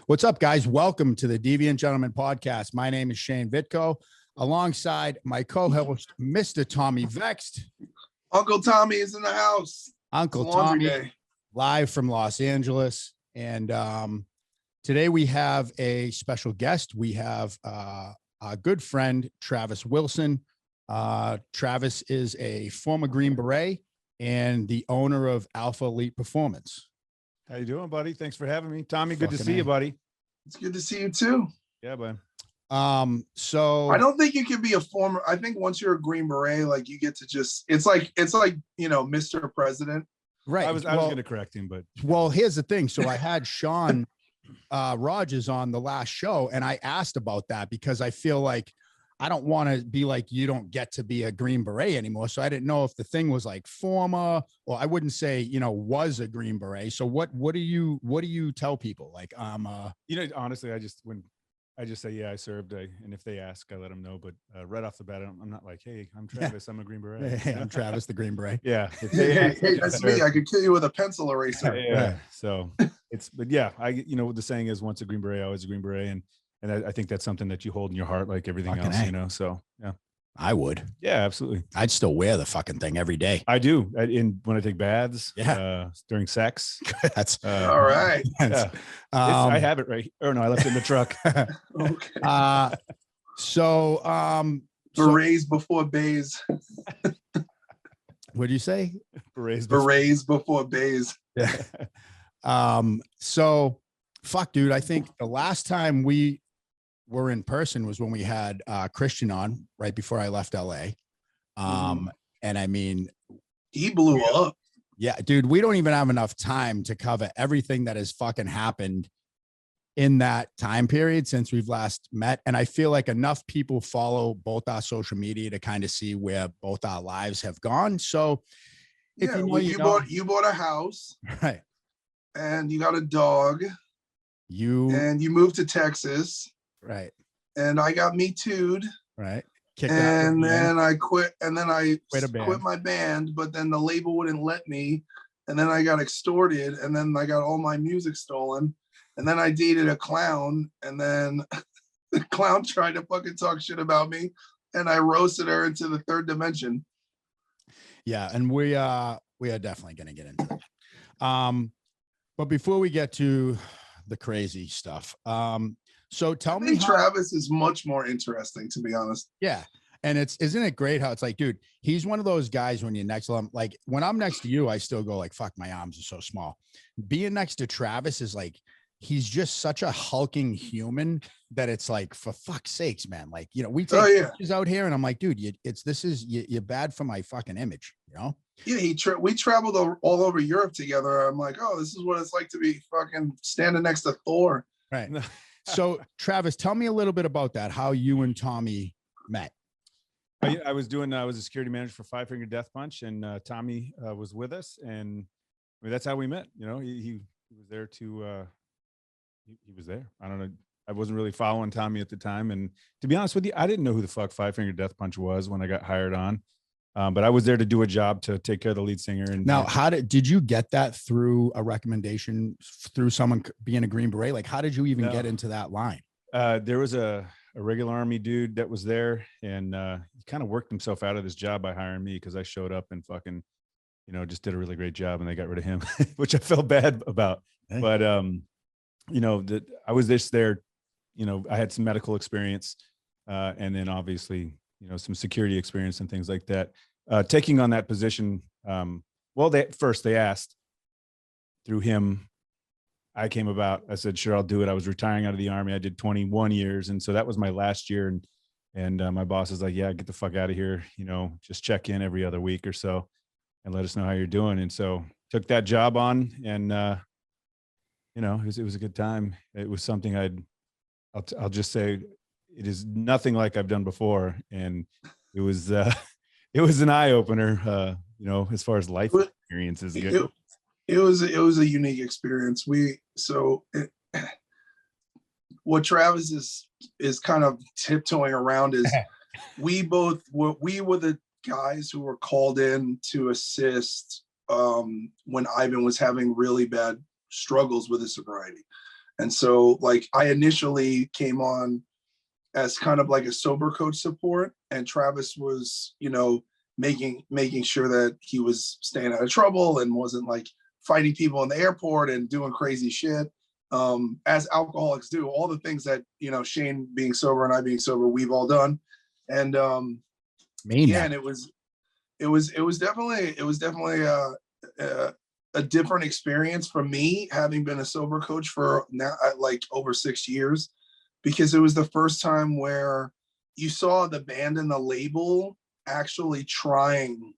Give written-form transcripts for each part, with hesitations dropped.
What's up, guys? Welcome to the Deviant Gentleman Podcast. My name is Shane Vitko, alongside my co-host, Mr. Tommy Vext. Uncle Tommy is in the house. Uncle Tommy, live from Los Angeles. And today we have a special guest. We have a good friend, Travis Wilson. Travis is a former Green Beret and the owner of Alpha Elite Performance. How you doing, buddy? Thanks for having me. Tommy, good to see you, buddy. It's good to see you too. Yeah, bud. So I don't think you can be a former. I think once you're a Green Beret, like you get to just it's like Mr. President. Right. I was going to correct him, but well, here's the thing. So I had Sean Rogers on the last show, and I asked about that because I feel like I don't want to be like, you don't get to be a Green Beret anymore. So I didn't know if the thing was like former, or I wouldn't say, was a Green Beret. So what do you tell people? Like, honestly, I just say, yeah, I served. And if they ask, I let them know. But right off the bat, I'm not like, hey, I'm Travis. I'm a Green Beret. Hey, I'm Travis, the Green Beret. Yeah. Hey, that's me. I could kill you with a pencil eraser. Yeah. So but yeah, what the saying is, once a Green Beret, always a Green Beret. And I think that's something that you hold in your heart, like everything fucking else, So, yeah. I would. Yeah, absolutely. I'd still wear the fucking thing every day. I do. When I take baths, yeah. During sex. That's all right. Yeah. I have it right. Oh no, I left it in the truck. Okay. Berets before bays. What'd you say? Berets before bays. Yeah. So fuck, dude. I think the last time we were in person was when we had Christian on right before I left LA. And I mean, he blew up. Yeah, dude, we don't even have enough time to cover everything that has fucking happened in that time period since we've last met. And I feel like enough people follow both our social media to kind of see where both our lives have gone. So if you bought a house, right? And you got a dog. And you moved to Texas, right? And I got Me Too'd, right? And then I quit. And then I quit my band, but then the label wouldn't let me. And then I got extorted. And then I got all my music stolen. And then I dated a clown. And then the clown tried to fucking talk shit about me, and I roasted her into the third dimension. Yeah, and we are definitely going to get into that. But before we get to the crazy stuff. So tell me, Travis is much more interesting, to be honest. Yeah. And isn't it great how it's like, dude, he's one of those guys when you're next to him, like when I'm next to you, I still go like, fuck, my arms are so small. Being next to Travis is like, he's just such a hulking human that it's like, for fuck's sakes, man. Like, we take pictures out here and I'm like, dude, you're bad for my fucking image, Yeah, we traveled all over Europe together. I'm like, oh, this is what it's like to be fucking standing next to Thor. Right. So, Travis, tell me a little bit about that, how you and Tommy met. I was a security manager for Five Finger Death Punch, and Tommy was with us, and I mean, that's how we met. He was there he was there. I don't know. I wasn't really following Tommy at the time, and to be honest with you, I didn't know who the fuck Five Finger Death Punch was when I got hired on. But I was there to do a job to take care of the lead singer. And now, did you get that through a recommendation through someone being a Green Beret? Like, how did you even get into that line? There was a regular Army dude that was there, and he kind of worked himself out of this job by hiring me because I showed up and fucking, just did a really great job, and they got rid of him, which I felt bad about. Hey. But I was just there. I had some medical experience, and then obviously, some security experience and things like that. Taking on that position, they asked through him. I came about. I said, sure, I'll do it. I was retiring out of the Army. I did 21 years, and so that was my last year. And my boss is like, yeah, get the fuck out of here. Just check in every other week or so, and let us know how you're doing. And so took that job on, and it was a good time. It was something I'll just say, it is nothing like I've done before, and it was an eye opener. As far as life experiences go. It was a unique experience. What Travis is kind of tiptoeing around is we were the guys who were called in to assist when Ivan was having really bad struggles with his sobriety. And so like I initially came on as kind of like a sober coach support, and Travis was, you know, making sure that he was staying out of trouble and wasn't like fighting people in the airport and doing crazy shit. As alcoholics do, all the things that, you know, Shane being sober and I being sober, we've all done. And yeah, and it was definitely a different experience for me, having been a sober coach for now like over 6 years, because it was the first time where you saw the band and the label actually trying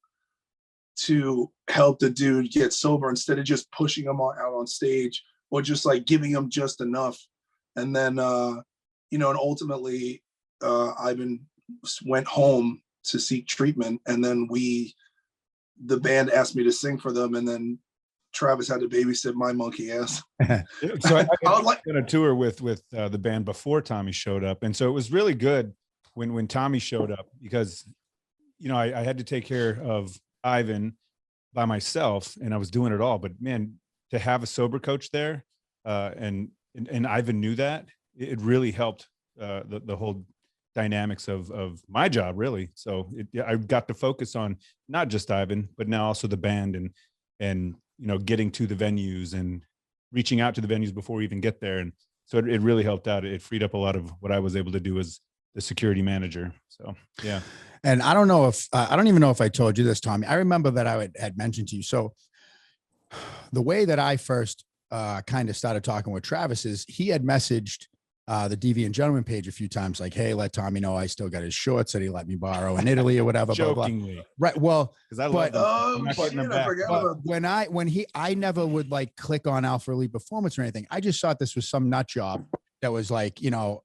to help the dude get sober instead of just pushing him out on stage, or just like giving him just enough. And then, you know, and ultimately, Ivan went home to seek treatment. And then the band asked me to sing for them. And then Travis had to babysit my monkey ass. So I was like on a tour with the band before Tommy showed up. And so it was really good when Tommy showed up, because, you know, I had to take care of Ivan by myself, and I was doing it all. But man, to have a sober coach there, and Ivan knew that, it really helped the whole dynamics of my job, really. So I got to focus on not just Ivan, but now also the band, and you know, getting to the venues and reaching out to the venues before we even get there. And so it really helped out. It freed up a lot of what I was able to do as the security manager. So yeah. And I don't know if I don't even know if I told you this, Tommy. I remember that I had mentioned to you. So the way that I first kind of started talking with Travis is he had messaged the Deviant Gentleman page a few times, like, hey, let Tommy know I still got his shorts that he let me borrow in Italy or whatever. Jokingly. Blah, blah. Right. Well, because I love them. Oh shit, I forgot about when I never would like click on Alpha Elite Performance or anything. I just thought this was some nut job that was like, you know,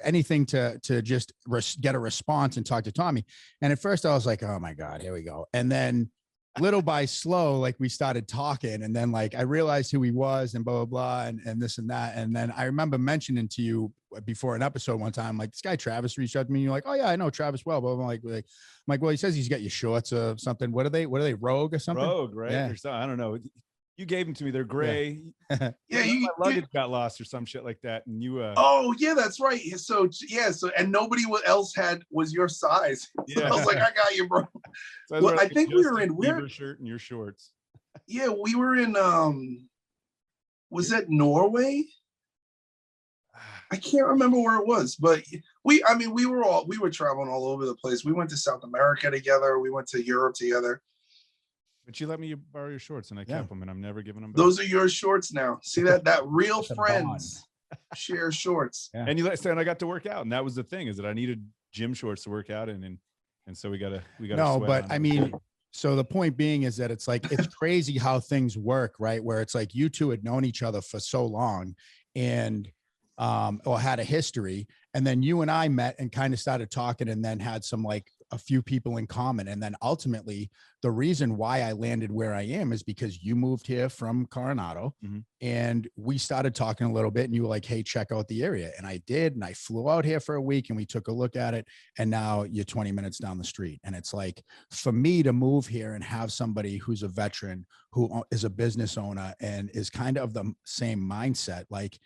anything to just get a response and talk to Tommy. And at first I was like, oh my God, here we go. And then little by slow, like we started talking, and then like I realized who he was and blah, blah, blah, and this and that. And then I remember mentioning to you before an episode one time, like, this guy Travis reached out to me. And you're like, oh yeah, I know Travis well. But I'm like, I'm like, well, he says he's got your shorts or something. What are they? Rogue or something? Rogue, right? Yeah. Or something. I don't know. You gave them to me. They're gray. Yeah, my luggage got lost or some shit like that. And you oh yeah, that's right. So yeah, and nobody else was your size. So yeah. I was like, I got you, bro. So well, I think we were in your shirt and your shorts. Yeah, we were in was that Norway? I can't remember where it was, but we were traveling all over the place. We went to South America together, we went to Europe together. But you let me borrow your shorts, and I kept them, and I'm never giving them back. Those are your shorts now. See that real friends share shorts. Yeah. And I got to work out, and that was the thing, is that I needed gym shorts to work out in, and so we got to. No, but I mean, so the point being is that it's like it's crazy how things work, right? Where it's like you two had known each other for so long, and or had a history, and then you and I met and kind of started talking, and then had some like a few people in common. And then ultimately the reason why I landed where I am is because you moved here from Coronado, and we started talking a little bit, and you were like, hey, check out the area. And I did. And I flew out here for a week, and we took a look at it. And now you're 20 minutes down the street. And it's like, for me to move here and have somebody who's a veteran, who is a business owner and is kind of the same mindset, like,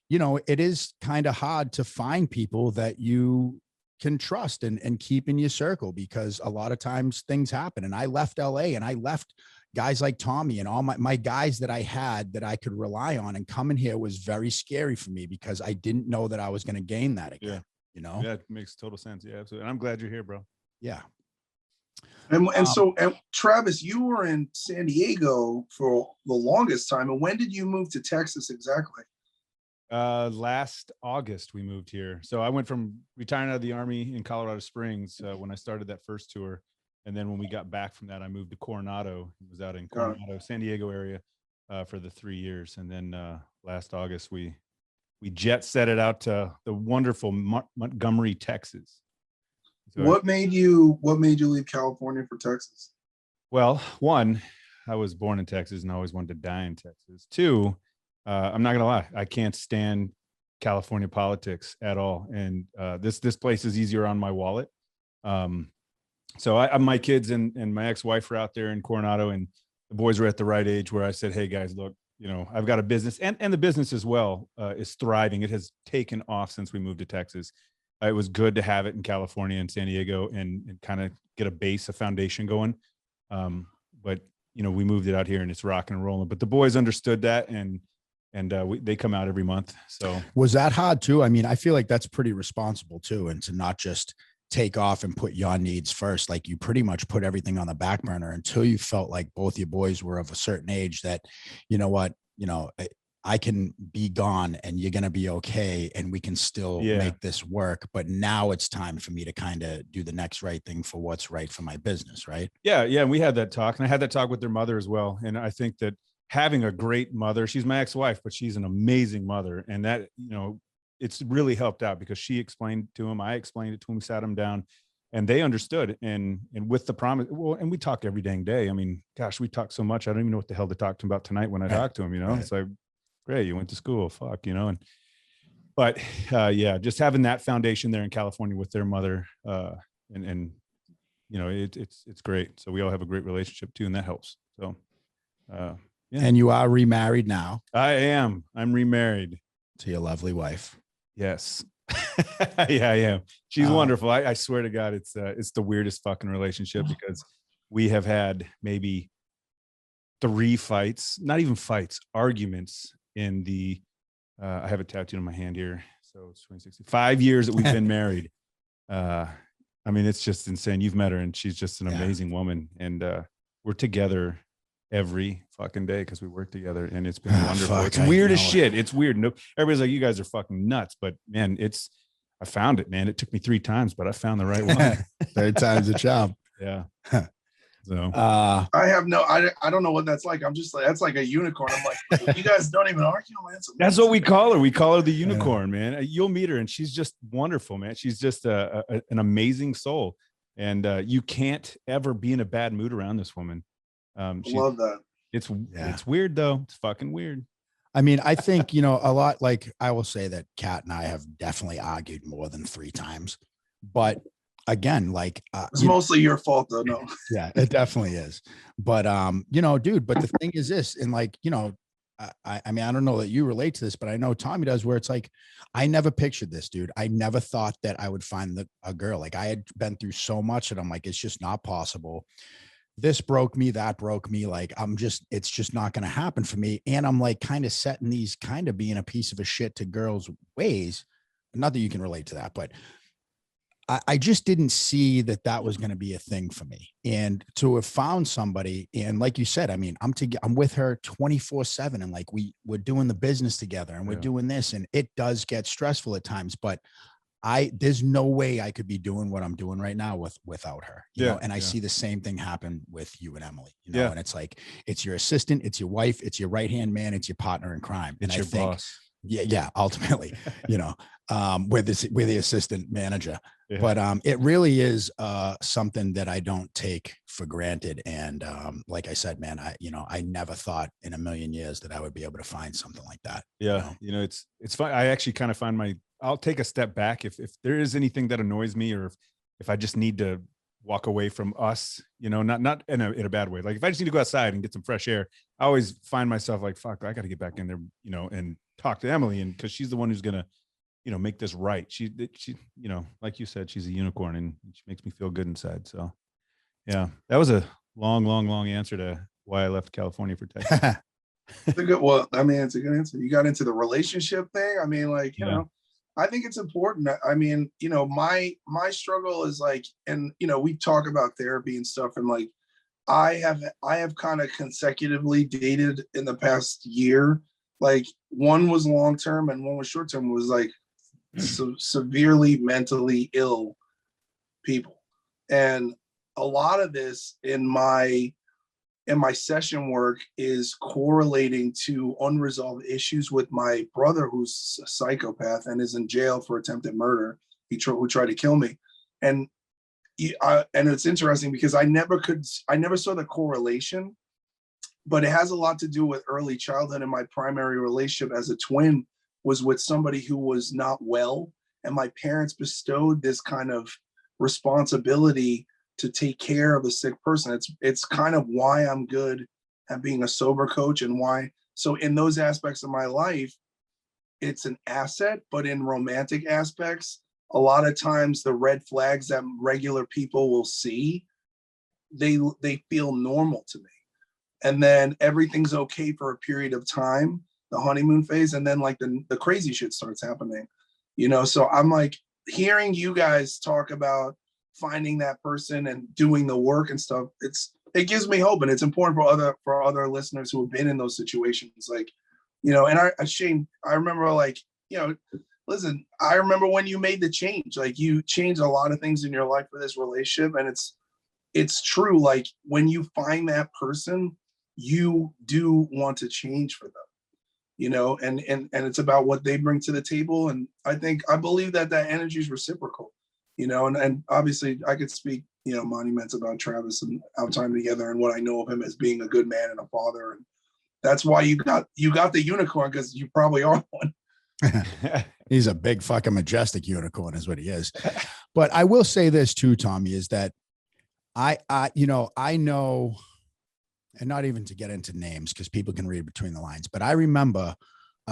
you know, it is kind of hard to find people that you can trust and keep in your circle, because a lot of times things happen. And I left LA, and I left guys like Tommy and all my guys that I had that I could rely on, and coming here was very scary for me because I didn't know that I was going to gain that again. Yeah. You know? Yeah, it makes total sense. Yeah, absolutely. And I'm glad you're here, bro. Yeah. And so Travis, you were in San Diego for the longest time. And when did you move to Texas exactly? Last August we moved here. So I went from retiring out of the Army in Colorado Springs when I started that first tour, and then when we got back from that, I moved to Coronado. It was out in Coronado, San Diego area for the 3 years, and then last August we jet set it out to the wonderful Montgomery, Texas. So what made you leave California for Texas? Well, one, I was born in Texas and I always wanted to die in Texas. Two, I'm not gonna lie, I can't stand California politics at all, and this place is easier on my wallet. So I my kids and my ex-wife are out there in Coronado, and the boys were at the right age where I said, hey guys, look, you know, I've got a business, and the business as well is thriving. It has taken off since we moved to Texas. It was good to have it in California and San Diego and kind of get a foundation going. But you know, we moved it out here and it's rocking and rolling. But the boys understood that, and they come out every month. So was that hard too? I mean, I feel like that's pretty responsible too, and to not just take off and put your needs first. Like you pretty much put everything on the back burner until you felt like both your boys were of a certain age that, you know what, you know, I can be gone and you're going to be okay. And we can still make this work. But now it's time for me to kind of do the next right thing for what's right for my business. Right. Yeah. Yeah. And we had that talk, and I had that talk with their mother as well. And I think that having a great mother, she's my ex-wife, but she's an amazing mother. And that, you know, it's really helped out because she explained to him, I explained it to him, sat him down, and they understood. And with the promise, well, and we talk every dang day. I mean, gosh, we talk so much. I don't even know what the hell to talk to him about tonight when I talk to him, you know. It's like, great, you went to school, fuck, you know. But yeah, just having that foundation there in California with their mother, and you know, it's great. So we all have a great relationship too, and that helps. So yeah. And you are remarried now. I'm remarried to your lovely wife. Yes. Yeah, I am. She's wonderful. I swear to God, it's the weirdest fucking relationship because we have had maybe 3 fights, not even fights, arguments in the, I have it tattooed on my hand here. So it's 5 years that we've been married. I mean, it's just insane. You've met her and she's just an amazing woman. And we're together every fucking day because we work together, and it's been wonderful. It's weird as shit. It's weird. No, everybody's like, you guys are fucking nuts, but man, I found it, man. It took me 3 times, but I found the right one. 3rd time's a charm. Yeah. So I don't know what that's like. I'm just like, that's like a unicorn. I'm like, you guys don't even argue, man. That's what we call her. We call her the unicorn, man. You'll meet her and she's just wonderful, man. She's just an amazing soul. And you can't ever be in a bad mood around this woman. Love that. It's weird though. It's fucking weird. I mean, I think, you know, a lot, like I will say that Kat and I have definitely argued more than 3 times, but again, like it's mostly your fault though. No. Yeah, it definitely is. But you know, dude, but the thing is this, and like, you know, I mean, I don't know that you relate to this, but I know Tommy does, where it's like, I never pictured this, dude. I never thought that I would find a girl. Like I had been through so much and I'm like, it's just not possible. This broke me, that broke me. Like, it's just not going to happen for me. And I'm like kind of setting these kind of being a piece of a shit to girls' ways. Not that you can relate to that, but I just didn't see that was going to be a thing for me. And to have found somebody, and like you said, I mean, I'm with her 24/7, and like we're doing the business together and we're doing this, and it does get stressful at times, but there's no way I could be doing what I'm doing right now without her, you know? And I see the same thing happen with you and Emily, you know, and it's like, it's your assistant, it's your wife, it's your right-hand man, it's your partner in crime. It's and your boss. Yeah. Ultimately, you know, we're the assistant manager, but it really is something that I don't take for granted. And like I said, man, I never thought in a million years that I would be able to find something like that. Yeah. You know, it's fun. I actually kind of find I'll take a step back if there is anything that annoys me, or if I just need to walk away from us, you know, not in a bad way. Like if I just need to go outside and get some fresh air, I always find myself like, fuck, I got to get back in there, you know, and talk to Emily, and because she's the one who's gonna, you know, make this right. She, you know, like you said, she's a unicorn, and she makes me feel good inside. So, yeah, that was a long answer to why I left California for Texas. Well, I mean, it's a good answer. You got into the relationship thing. I mean, like, you know, I think it's important. I mean, you know, my struggle is like, and you know, we talk about therapy and stuff, and like, I have kind of consecutively dated in the past year. Like one was long term and one was short term. Was like severely mentally ill people, and a lot of this in my session work is correlating to unresolved issues with my brother, who's a psychopath and is in jail for attempted murder. Who tried to kill me, and it's interesting because I never saw the correlation, but it has a lot to do with early childhood. And my primary relationship as a twin was with somebody who was not well, and my parents bestowed this kind of responsibility to take care of a sick person. It's kind of why I'm good at being a sober coach, and why So in those aspects of my life, it's an asset, but in romantic aspects, a lot of times the red flags that regular people will see, they feel normal to me. And then everything's okay for a period of time, the honeymoon phase, and then like the crazy shit starts happening, you know? So I'm like, hearing you guys talk about finding that person and doing the work and stuff, it gives me hope, and it's important for other listeners who have been in those situations. Like, you know, and Shane, I remember, like, you know, listen, I remember when you made the change, like you changed a lot of things in your life for this relationship. And it's true. Like when you find that person, you do want to change for them, you know, and it's about what they bring to the table. And I believe that energy is reciprocal, you know, and obviously I could speak, you know, monuments about Travis and our time together and what I know of him as being a good man and a father. And that's why you got the unicorn, because you probably are one. He's a big fucking majestic unicorn is what he is. But I will say this too, Tommy, is that I know, and not even to get into names because people can read between the lines, but I remember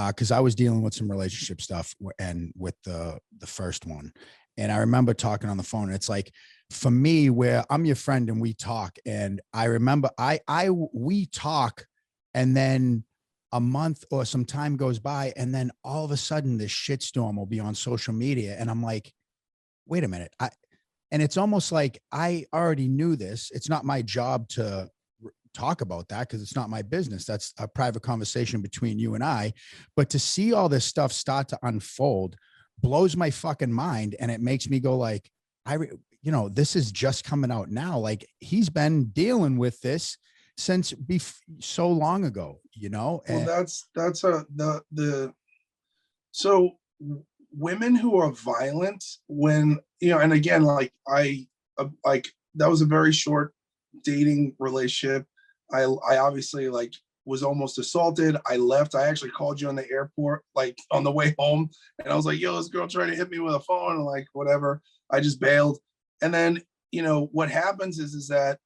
because I was dealing with some relationship stuff and with the first one. And I remember talking on the phone. It's like, for me, where I'm your friend and we talk, and I remember we talk, and then a month or some time goes by, and then all of a sudden this shitstorm will be on social media. And I'm like, wait a minute. And it's almost like I already knew this. It's not my job to talk about that because it's not my business. That's a private conversation between you and I. But to see all this stuff start to unfold blows my fucking mind. And it makes me go like, this is just coming out now. Like he's been dealing with this since so long ago, you know? Well, so women who are violent, when, you know, and again, like that was a very short dating relationship. I obviously like was almost assaulted. I left. I actually called you on the airport, like on the way home. And I was like, yo, this girl tried to hit me with a phone, and like, whatever. I just bailed. And then, you know, what happens is that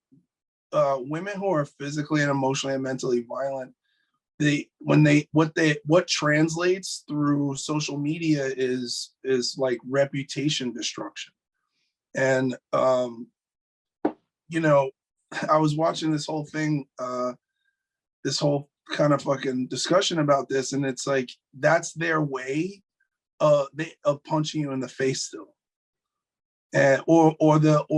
women who are physically and emotionally and mentally violent, what translates through social media is like reputation destruction. And you know, I was watching this whole thing, this whole kind of fucking discussion about this, and it's like that's their way of punching you in the face still, and or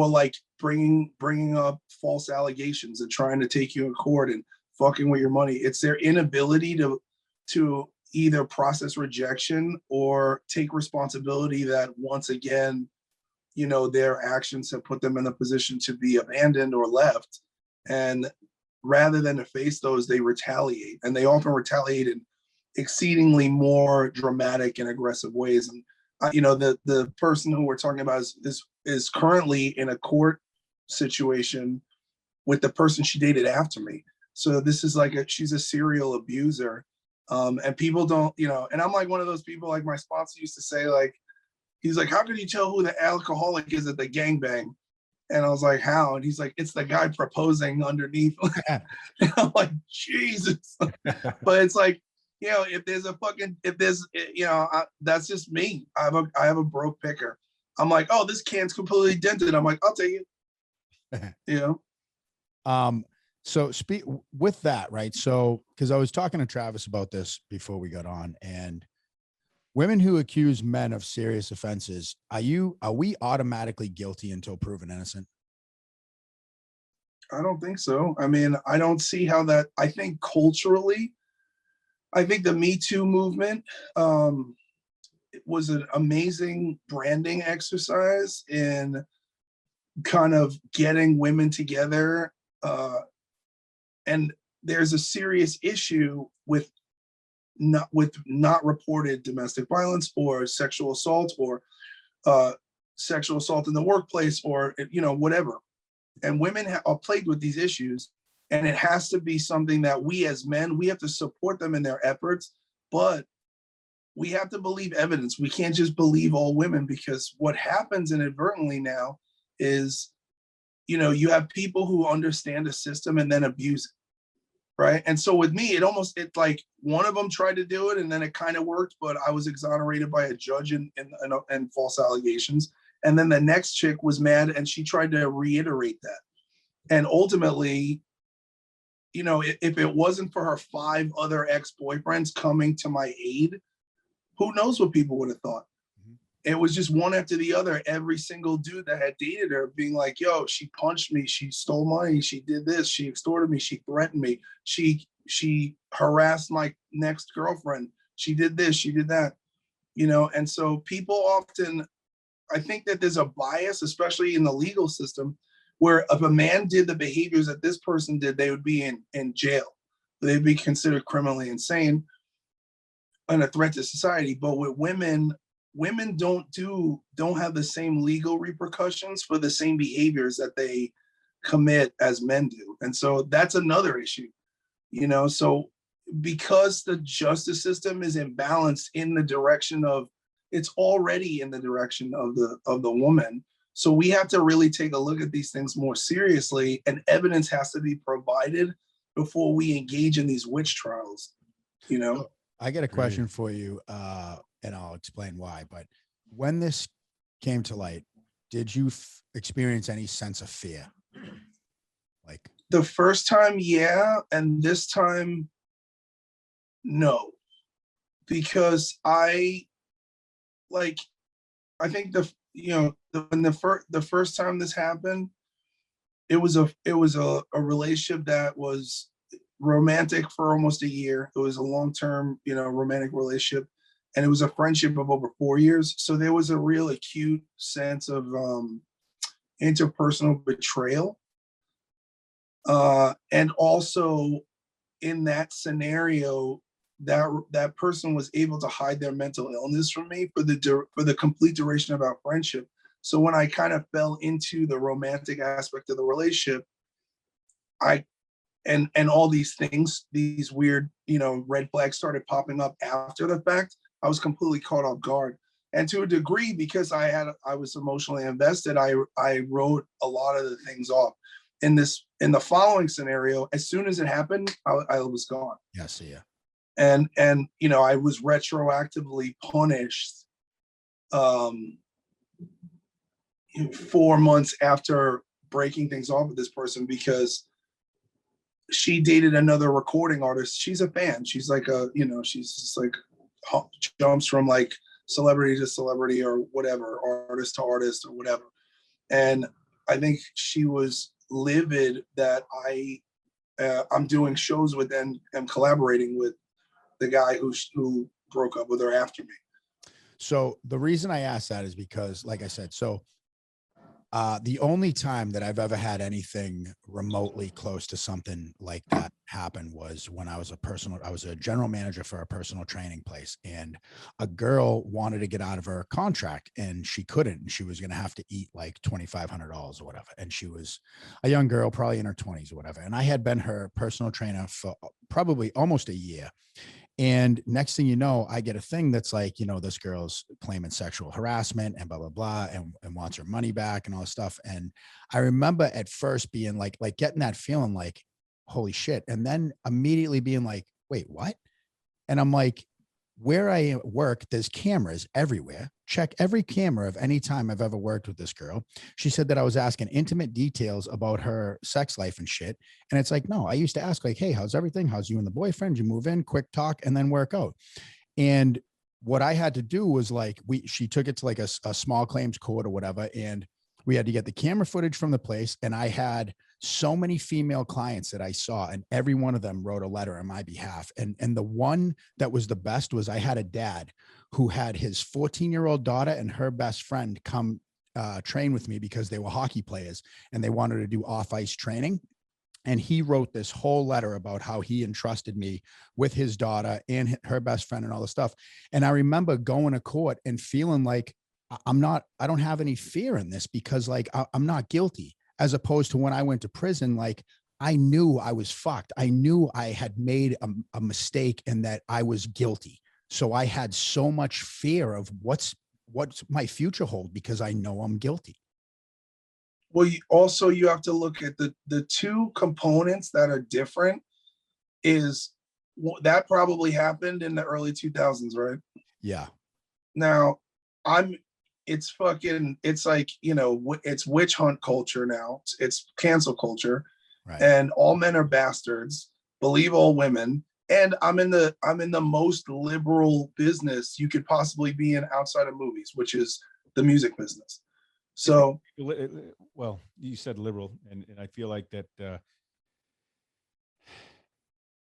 like bringing up false allegations and trying to take you in court and fucking with your money. It's their inability to either process rejection or take responsibility that once again, you know, their actions have put them in a position to be abandoned or left. And rather than to face those, they retaliate, and they often retaliate in exceedingly more dramatic and aggressive ways. And you know, the person who we're talking about is currently in a court situation with the person she dated after me. So this is like she's a serial abuser. And people don't, you know, and I'm like one of those people, like my sponsor used to say, like, he's like, how can you tell who the alcoholic is at the gangbang? And I was like, how? And he's like, it's the guy proposing underneath. And I'm like, Jesus. But it's like, you know, if there's, you know, that's just me. I have a broke picker. I'm like, oh, this can's completely dented. I'm like, I'll take it. You know? So speak with that, right? So, because I was talking to Travis about this before we got on, and women who accuse men of serious offenses, are we automatically guilty until proven innocent? I don't think so. I mean, I don't see how that. I think culturally, I think the Me Too movement was an amazing branding exercise in kind of getting women together. And there's a serious issue with not reported domestic violence or sexual assault or sexual assault in the workplace, or, you know, whatever. And women are plagued with these issues, and it has to be something that we as men, we have to support them in their efforts, but we have to believe evidence. We can't just believe all women, because what happens inadvertently now is, you know, you have people who understand a system and then abuse it, right? And so with me, it's like one of them tried to do it and then it kind of worked, but I was exonerated by a judge and false allegations. And then the next chick was mad and she tried to reiterate that. And ultimately, you know, if it wasn't for her 5 other ex-boyfriends coming to my aid, who knows what people would have thought. It was just one after the other. Every single dude that had dated her being like, yo, she punched me, she stole money, she did this, she extorted me, she threatened me, she harassed my next girlfriend, she did this, she did that, you know. And so people often, I think that there's a bias, especially in the legal system, where if a man did the behaviors that this person did, they would be in jail. They'd be considered criminally insane and a threat to society. But with women don't have the same legal repercussions for the same behaviors that they commit as men do. And so that's another issue, you know. So because the justice system is imbalanced in the direction of, it's already in the direction of the woman. So we have to really take a look at these things more seriously, and evidence has to be provided before we engage in these witch trials, you know. I got a question for you, and I'll explain why. But when this came to light, did you experience any sense of fear? Like the first time, yeah, and this time, no, because I think the first time this happened, it was a relationship that was romantic for almost a year. It was a long-term, you know, romantic relationship, and it was a friendship of over 4 years. So there was a real acute sense of interpersonal betrayal. And also in that scenario, that person was able to hide their mental illness from me for the complete duration of our friendship. So when I kind of fell into the romantic aspect of the relationship, and all these things, these weird, you know, red flags started popping up after the fact, I was completely caught off guard. And to a degree, because I was emotionally invested, I wrote a lot of the things off. In the following scenario, as soon as it happened, I was gone. Yes, yeah. And you know, I was retroactively punished 4 months after breaking things off with this person, because she dated another recording artist. She's a fan. She's like she's just like jumps from like celebrity to celebrity or whatever, artist to artist or whatever. And I think she was livid that I'm doing shows with and am collaborating with the guy who broke up with her after me. So the reason I asked that is because, like I said, the only time that I've ever had anything remotely close to something like that happen was when I was a general manager for a personal training place, and a girl wanted to get out of her contract and she couldn't, and she was going to have to eat like $2,500 or whatever. And she was a young girl, probably in her 20s or whatever. And I had been her personal trainer for probably almost a year. And next thing you know, I get a thing that's like, you know, this girl's claiming sexual harassment and blah, blah, blah, and wants her money back and all this stuff. And I remember at first being like getting that feeling like, holy shit. And then immediately being like, wait, what? And I'm like, where I work, there's cameras everywhere. Check every camera of any time I've ever worked with this girl. She said that I was asking intimate details about her sex life and shit. And it's like, no, I used to ask like, hey, how's everything? How's you and the boyfriend? You move in, quick talk, and then work out. And what I had to do was like, she took it to like a small claims court or whatever. And we had to get the camera footage from the place. And I had so many female clients that I saw, and every one of them wrote a letter on my behalf. And the one that was the best was I had a dad who had his 14-year-old daughter and her best friend come train with me because they were hockey players and they wanted to do off-ice training. And he wrote this whole letter about how he entrusted me with his daughter and her best friend and all the stuff. And I remember going to court and feeling like I don't have any fear in this because like I'm not guilty. As opposed to when I went to prison, like I knew I was fucked. I knew I had made a mistake and that I was guilty. So I had so much fear of what's my future hold because I know I'm guilty. Well, you have to look at the two components that are different is that probably happened in the early 2000s, right? Yeah. Now, it's like, it's witch hunt culture now. It's cancel culture. Right. And all men are bastards, believe all women. And I'm in the most liberal business you could possibly be in outside of movies, which is the music business. So, well, you said liberal, and I feel like that.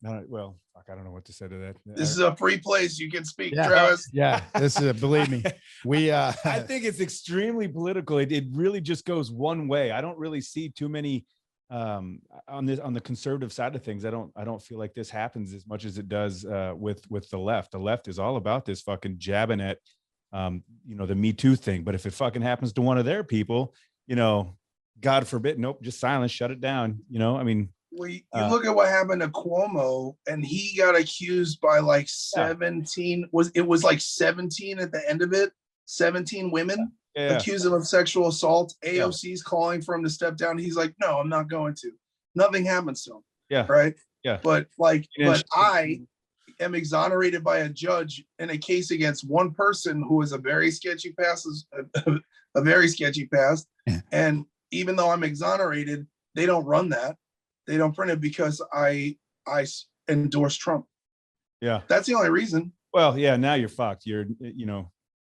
Well, fuck, I don't know what to say to that. This is a free place. You can speak, yeah, Travis. Yeah, this is believe me. I think it's extremely political. It really just goes one way. I don't really see too many on the conservative side of things. I don't feel like this happens as much as it does with the left. The left is all about this fucking jabbing at the Me Too thing. But if it fucking happens to one of their people, God forbid, nope, just silence, shut it down. I mean, well, you look at what happened to Cuomo, and he got accused by like 17. It was like 17 at the end of it. 17 women accused him of sexual assault. AOC's calling for him to step down. He's like, no, I'm not going to. Nothing happens to him. Yeah. Right. Yeah. But I am exonerated by a judge in a case against one person who is a very sketchy past, a very sketchy past. And even though I'm exonerated, they don't run that. They don't print it because I endorse Trump. Yeah. That's the only reason. Well, yeah, now you're fucked. You're,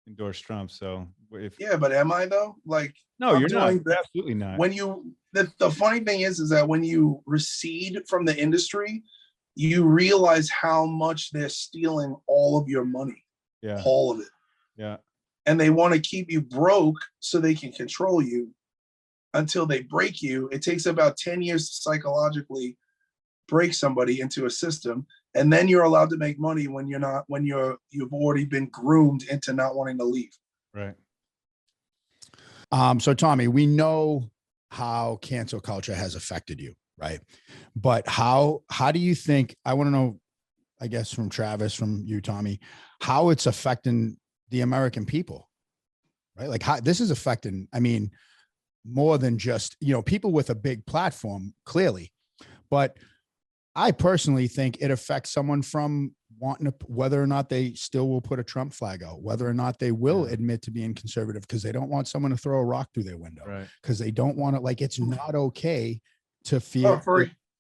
endorse Trump. So but am I though? Like, no, you're not. Absolutely not. When the funny thing is that when you recede from the industry, you realize how much they're stealing all of your money. Yeah. All of it. Yeah. And they want to keep you broke so they can control you until they break you. It takes about 10 years to psychologically break somebody into a system. And then you're allowed to make money when you've already been groomed into not wanting to leave. Right. So Tommy, we know how cancel culture has affected you, right? But how do you think, I want to know, I guess from Travis, from you, Tommy, how it's affecting the American people, right? Like how this is affecting, I mean, more than just, people with a big platform, clearly. But I personally think it affects someone from wanting to, whether or not they still will put a Trump flag out, whether or not they will admit to being conservative, because they don't want someone to throw a rock through their window, because they don't want to, like, it's not okay to feel.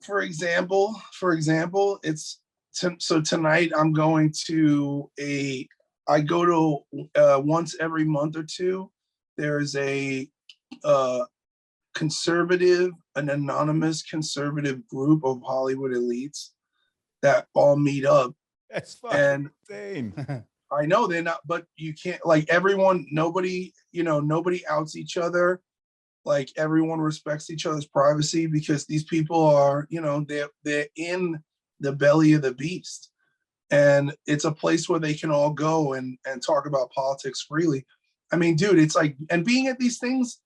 For example, it's so tonight I'm going to I go to once every month or two, there's an anonymous conservative group of Hollywood elites that all meet up. That's fucking insane. I know they're not, but you can't, like, everyone, nobody outs each other. Like, everyone respects each other's privacy because these people are, they're in the belly of the beast. And it's a place where they can all go and talk about politics freely. I mean, dude, it's like, and being at these things,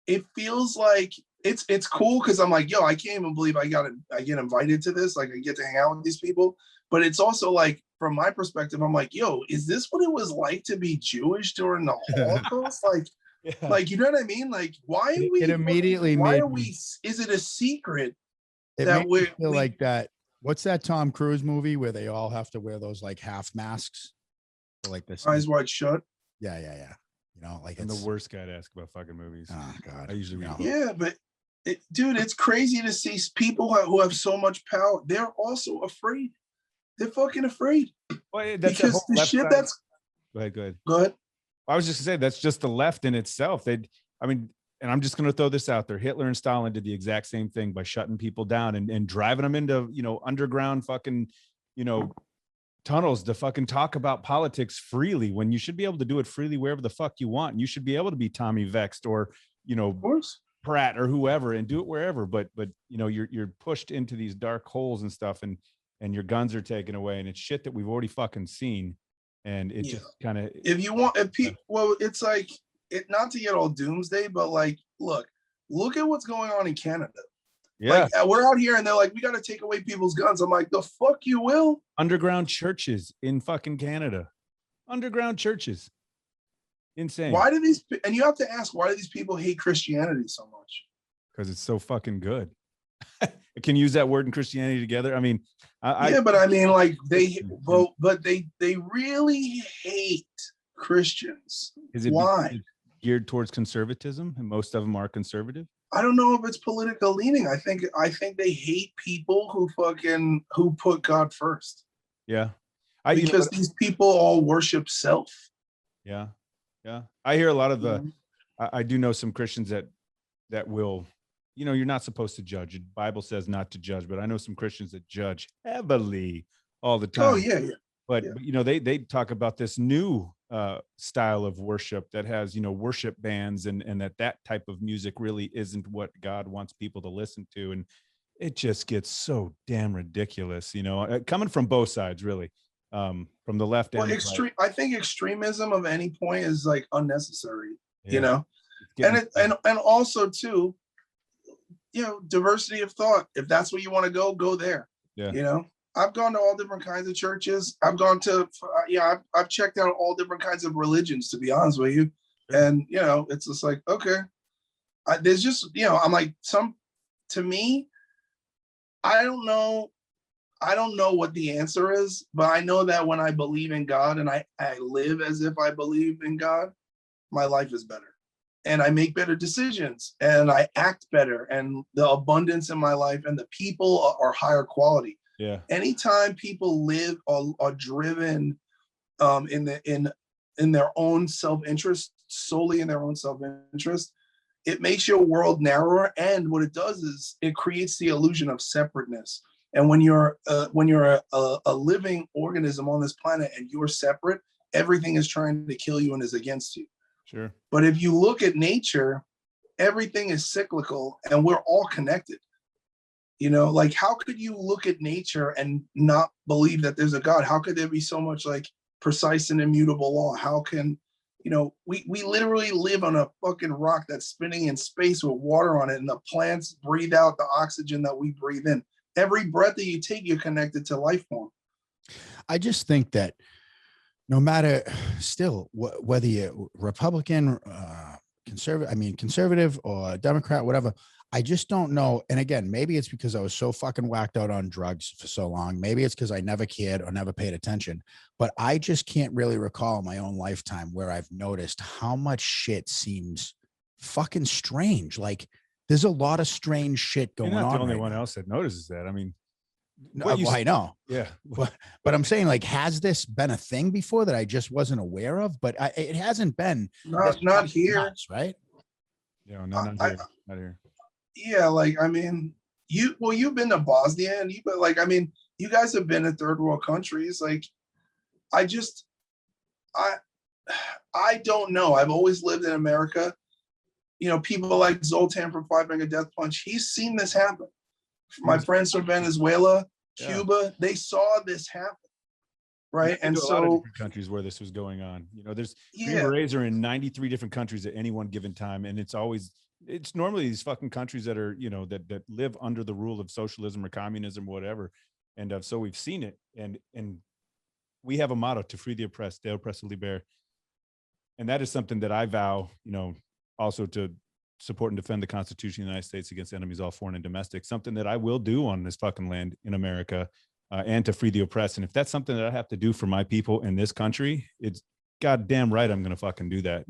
it feels like it's cool because I'm like, yo, I can't even believe I get invited to this. Like, I get to hang out with these people. But it's also like, from my perspective, I'm like, yo, is this what it was like to be Jewish during the Holocaust? Like, you know what I mean? Like, why are we? It immediately Is it a secret that we feel like that? What's that Tom Cruise movie where they all have to wear those like half masks, like this Eyes Wide Shut? Yeah. Like, I'm the worst guy to ask about fucking movies. Oh God, I usually read. Yeah, but dude, it's crazy to see people who have so much power. They're also afraid. They're fucking afraid. Well, that's because the shit side. That's. Go ahead. Go ahead. I was just gonna say that's just the left in itself. And I'm just gonna throw this out there. Hitler and Stalin did the exact same thing by shutting people down and driving them into underground fucking tunnels to fucking talk about politics freely, when you should be able to do it freely wherever the fuck you want. And you should be able to be Tommy Vext or of course, Pratt or whoever and do it wherever. But you're pushed into these dark holes and stuff, and your guns are taken away, and it's shit that we've already fucking seen. And it just kind of, it's like, not to get all doomsday, but like, look at what's going on in Canada. Yeah. Like, we're out here and they're like, we got to take away people's guns. I'm like, the fuck you will? Underground churches in fucking Canada. Underground churches. Insane. And you have to ask, why do these people hate Christianity so much? Because it's so fucking good. can use that word in Christianity together. I mean, but I mean, like but they really hate Christians. Why? Geared towards conservatism, and most of them are conservative? I don't know if it's political leaning. I think they hate people who put God first. Yeah. Because these people all worship self. Yeah. Yeah. I hear a lot of I do know some Christians that will, you're not supposed to judge. The Bible says not to judge, but I know some Christians that judge heavily all the time. Oh yeah. But they talk about this new style of worship that has, worship bands and that type of music really isn't what God wants people to listen to. And it just gets so damn ridiculous, coming from both sides, really, from the left and right. I think extremism of any point is like unnecessary, yeah. And also too, diversity of thought. If that's where you want to go there. Yeah. I've gone to all different kinds of churches. I've gone to, I've checked out all different kinds of religions, to be honest with you. And, it's just like, okay, there's just, I'm like to me, I don't know what the answer is, but I know that when I believe in God and I live as if I believe in God, my life is better and I make better decisions and I act better and the abundance in my life and the people are higher quality. Yeah. Anytime people live are driven in their own self-interest, solely in their own self-interest, it makes your world narrower. And what it does is it creates the illusion of separateness. And when you're a living organism on this planet and you're separate, everything is trying to kill you and is against you. Sure. But if you look at nature, everything is cyclical and we're all connected. Like how could you look at nature and not believe that there's a God? How could there be so much like precise and immutable law? How can, we literally live on a fucking rock that's spinning in space with water on it and the plants breathe out the oxygen that we breathe in. Every breath that you take, you're connected to life form. I just think that no matter still whether you're Republican, conservative or Democrat, whatever, I just don't know. And again, maybe it's because I was so fucking whacked out on drugs for so long. Maybe it's because I never cared or never paid attention, but I just can't really recall my own lifetime where I've noticed how much shit seems fucking strange. Like there's a lot of strange shit going on. You're not the only right one now. else that notices that. I mean, I know. Yeah. But I'm saying, like, has this been a thing before that I just wasn't aware of? But it hasn't been. Not here. Nuts, right? Yeah, no, not here. Not here. Yeah, like, I mean, you've been to Bosnia and you guys have been in third world countries. Like, I don't know. I've always lived in America. People like Zoltan from Five Finger Death Punch, he's seen this happen. My friends from Venezuela, Cuba, they saw this happen. Right. And so a lot of different countries where this was going on. There's Green Berets are in 93 different countries at any one given time. And it's normally these fucking countries that are, that live under the rule of socialism or communism or whatever. And so we've seen it. And we have a motto: to free the oppressed, de oppresso liber. And that is something that I vow, also to support and defend the Constitution of the United States against enemies, all foreign and domestic, something that I will do on this fucking land in America, and to free the oppressed. And if that's something that I have to do for my people in this country, it's goddamn right I'm gonna fucking do that.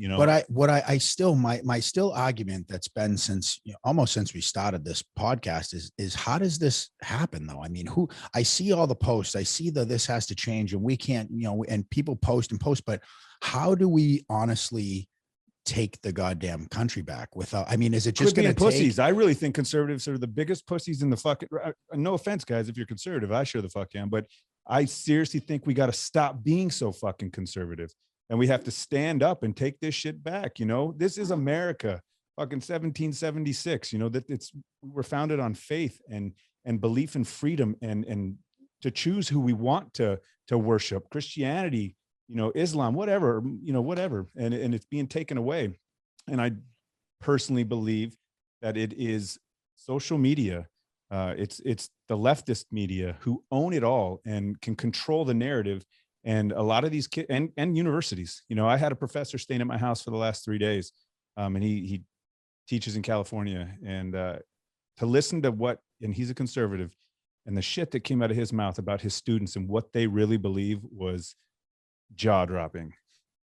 But I still my still argument that's been since almost since we started this podcast is how does this happen though? I mean, I see all the posts, I see that this has to change and we can't, and people post, but how do we honestly take the goddamn country back without? I mean, is it just going to pussies? I really think conservatives are the biggest pussies in the fucking. No offense, guys, if you're conservative, I sure the fuck am, but I seriously think we got to stop being so fucking conservative, and we have to stand up and take this shit back. This is America, fucking 1776. That we're founded on faith and belief in freedom and to choose who we want to worship. Christianity, Islam, whatever, and it's being taken away. And I personally believe that it is social media. It's the leftist media who own it all and can control the narrative. And a lot of these kids and universities, I had a professor staying at my house for the last 3 days. And he teaches in California, and to listen to what and he's a conservative, and the shit that came out of his mouth about his students and what they really believe was jaw-dropping.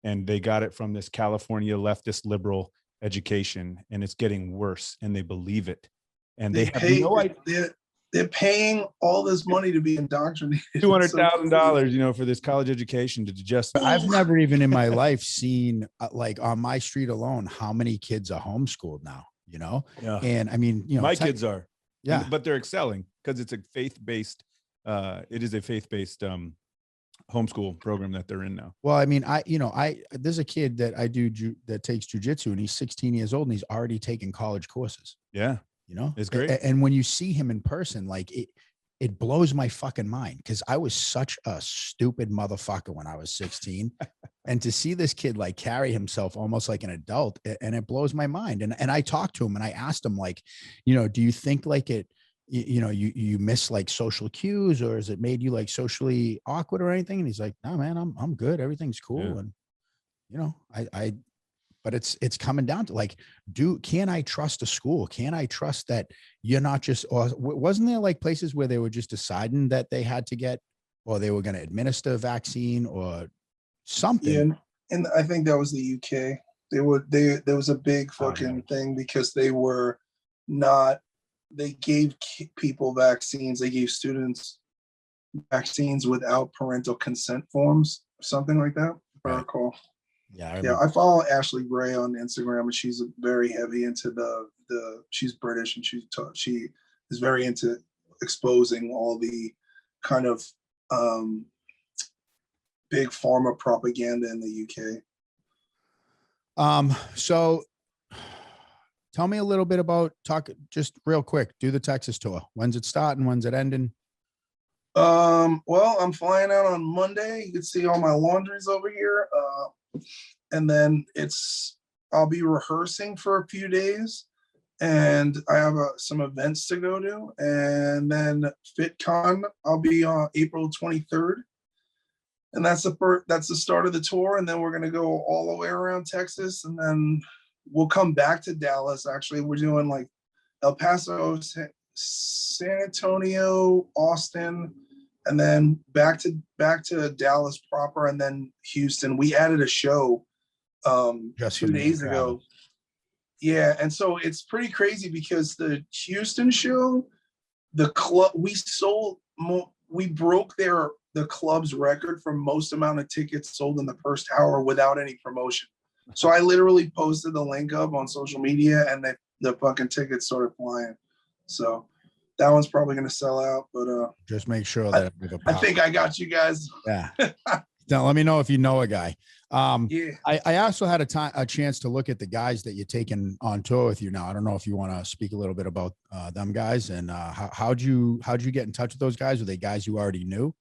And they got it from this California leftist liberal education, and it's getting worse, and they believe it. And they have no idea. They're paying all this money to be indoctrinated. $200,000, you know, for this college education to just. I've never even in my life seen, like on my street alone, how many kids are homeschooled now, you know? Yeah. And I mean, you know, my kids are, yeah, but they're excelling because it's a faith-based, it is a faith-based homeschool program that they're in now. Well, I mean, there's a kid that I do that takes jujitsu, and he's 16 years old, and he's already taken college courses. Yeah. You know, it's great. And when you see him in person, like it blows my fucking mind, because I was such a stupid motherfucker when I was 16. And to see this kid like carry himself almost like an adult, and it blows my mind. And I talked to him and I asked him, like, you know, do you think like you miss like social cues, or has it made you like socially awkward or anything? And he's like, no, man, I'm good. Everything's cool. Yeah. And, you know, but it's coming down to like, can I trust a school? Can I trust that you're not just, or wasn't there like places where they were just deciding that they had to get, or they were going to administer a vaccine or something? Yeah, and I think that was the UK. There was a big fucking thing because they gave people vaccines. They gave students vaccines without parental consent forms, something like that, if I recall. Yeah, I follow Ashley Gray on Instagram, and she's very heavy into she's British, and she is very into exposing all the kind of big pharma propaganda in the UK. So tell me a little bit about, just real quick, do the Texas tour. When's it starting? When's it ending? Well, I'm flying out on Monday. You can see all my laundries over here. And then I'll be rehearsing for a few days, and I have some events to go to. And then FitCon, I'll be on April 23rd. And that's the start of the tour. And then we're going to go all the way around Texas, and then we'll come back to Dallas. Actually, we're doing like El Paso, San Antonio, Austin, and then back to Dallas proper, and then Houston. We added a show just 2 days ago. Yeah, and so it's pretty crazy because the Houston show, the club, we broke the club's record for most amount of tickets sold in the first hour without any promotion. So I literally posted the link up on social media, and the fucking tickets started flying. So that one's probably going to sell out, but just make sure that I think I got you guys. Yeah. Now let me know if you know a guy. Yeah. I also had a chance to look at the guys that you're taking on tour with you now. I don't know if you want to speak a little bit about them guys, and how'd you get in touch with those guys? Were they guys you already knew?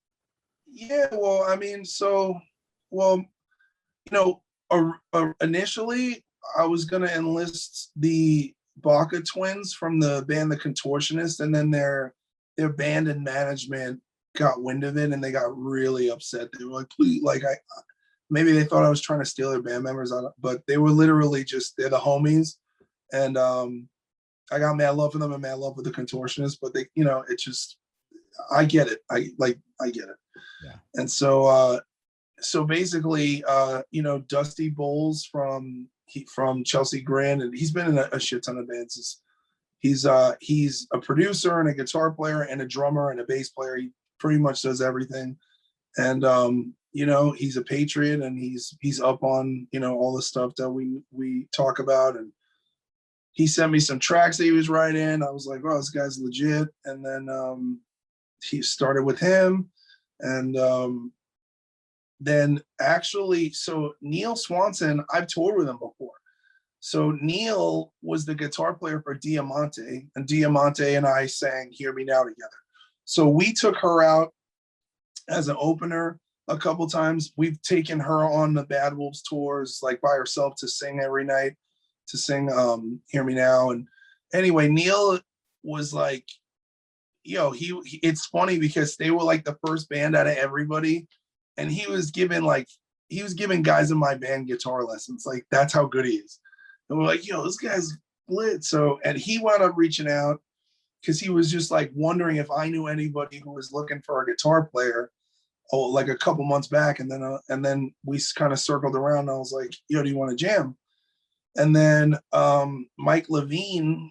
Yeah, well, I mean, initially I was going to enlist the Baca twins from the band The Contortionist, and then their band and management got wind of it, and they got really upset. They were like, please, like, maybe they thought I was trying to steal their band members, but they were literally they're the homies. And I got mad love for them and mad love with The Contortionist, but they, it's just, I get it. I get it. Yeah. And so basically, Dusty Bowles from Chelsea Grand, and he's been in a shit ton of bands. He's a producer and a guitar player and a drummer and a bass player. He pretty much does everything. And he's a patriot, and he's up on all the stuff that we talk about. And he sent me some tracks that he was writing. I was like, oh, this guy's legit. And then he started with him, and then actually, so Neil Swanson, I've toured with him before. So Neil was the guitar player for Diamante, and Diamante and I sang Hear Me Now together. So we took her out as an opener a couple times. We've taken her on the Bad Wolves tours, like by herself, to sing every night, to sing Hear Me Now. And anyway, Neil was like, it's funny because they were like the first band out of everybody. And he was giving guys in my band guitar lessons. Like, that's how good he is. And we're like, this guy's lit. So, and he wound up reaching out, because he was just like wondering if I knew anybody who was looking for a guitar player. Oh, like a couple months back, and then we kind of circled around. And I was like, "Yo, do you want to jam?" And then Mike Levine,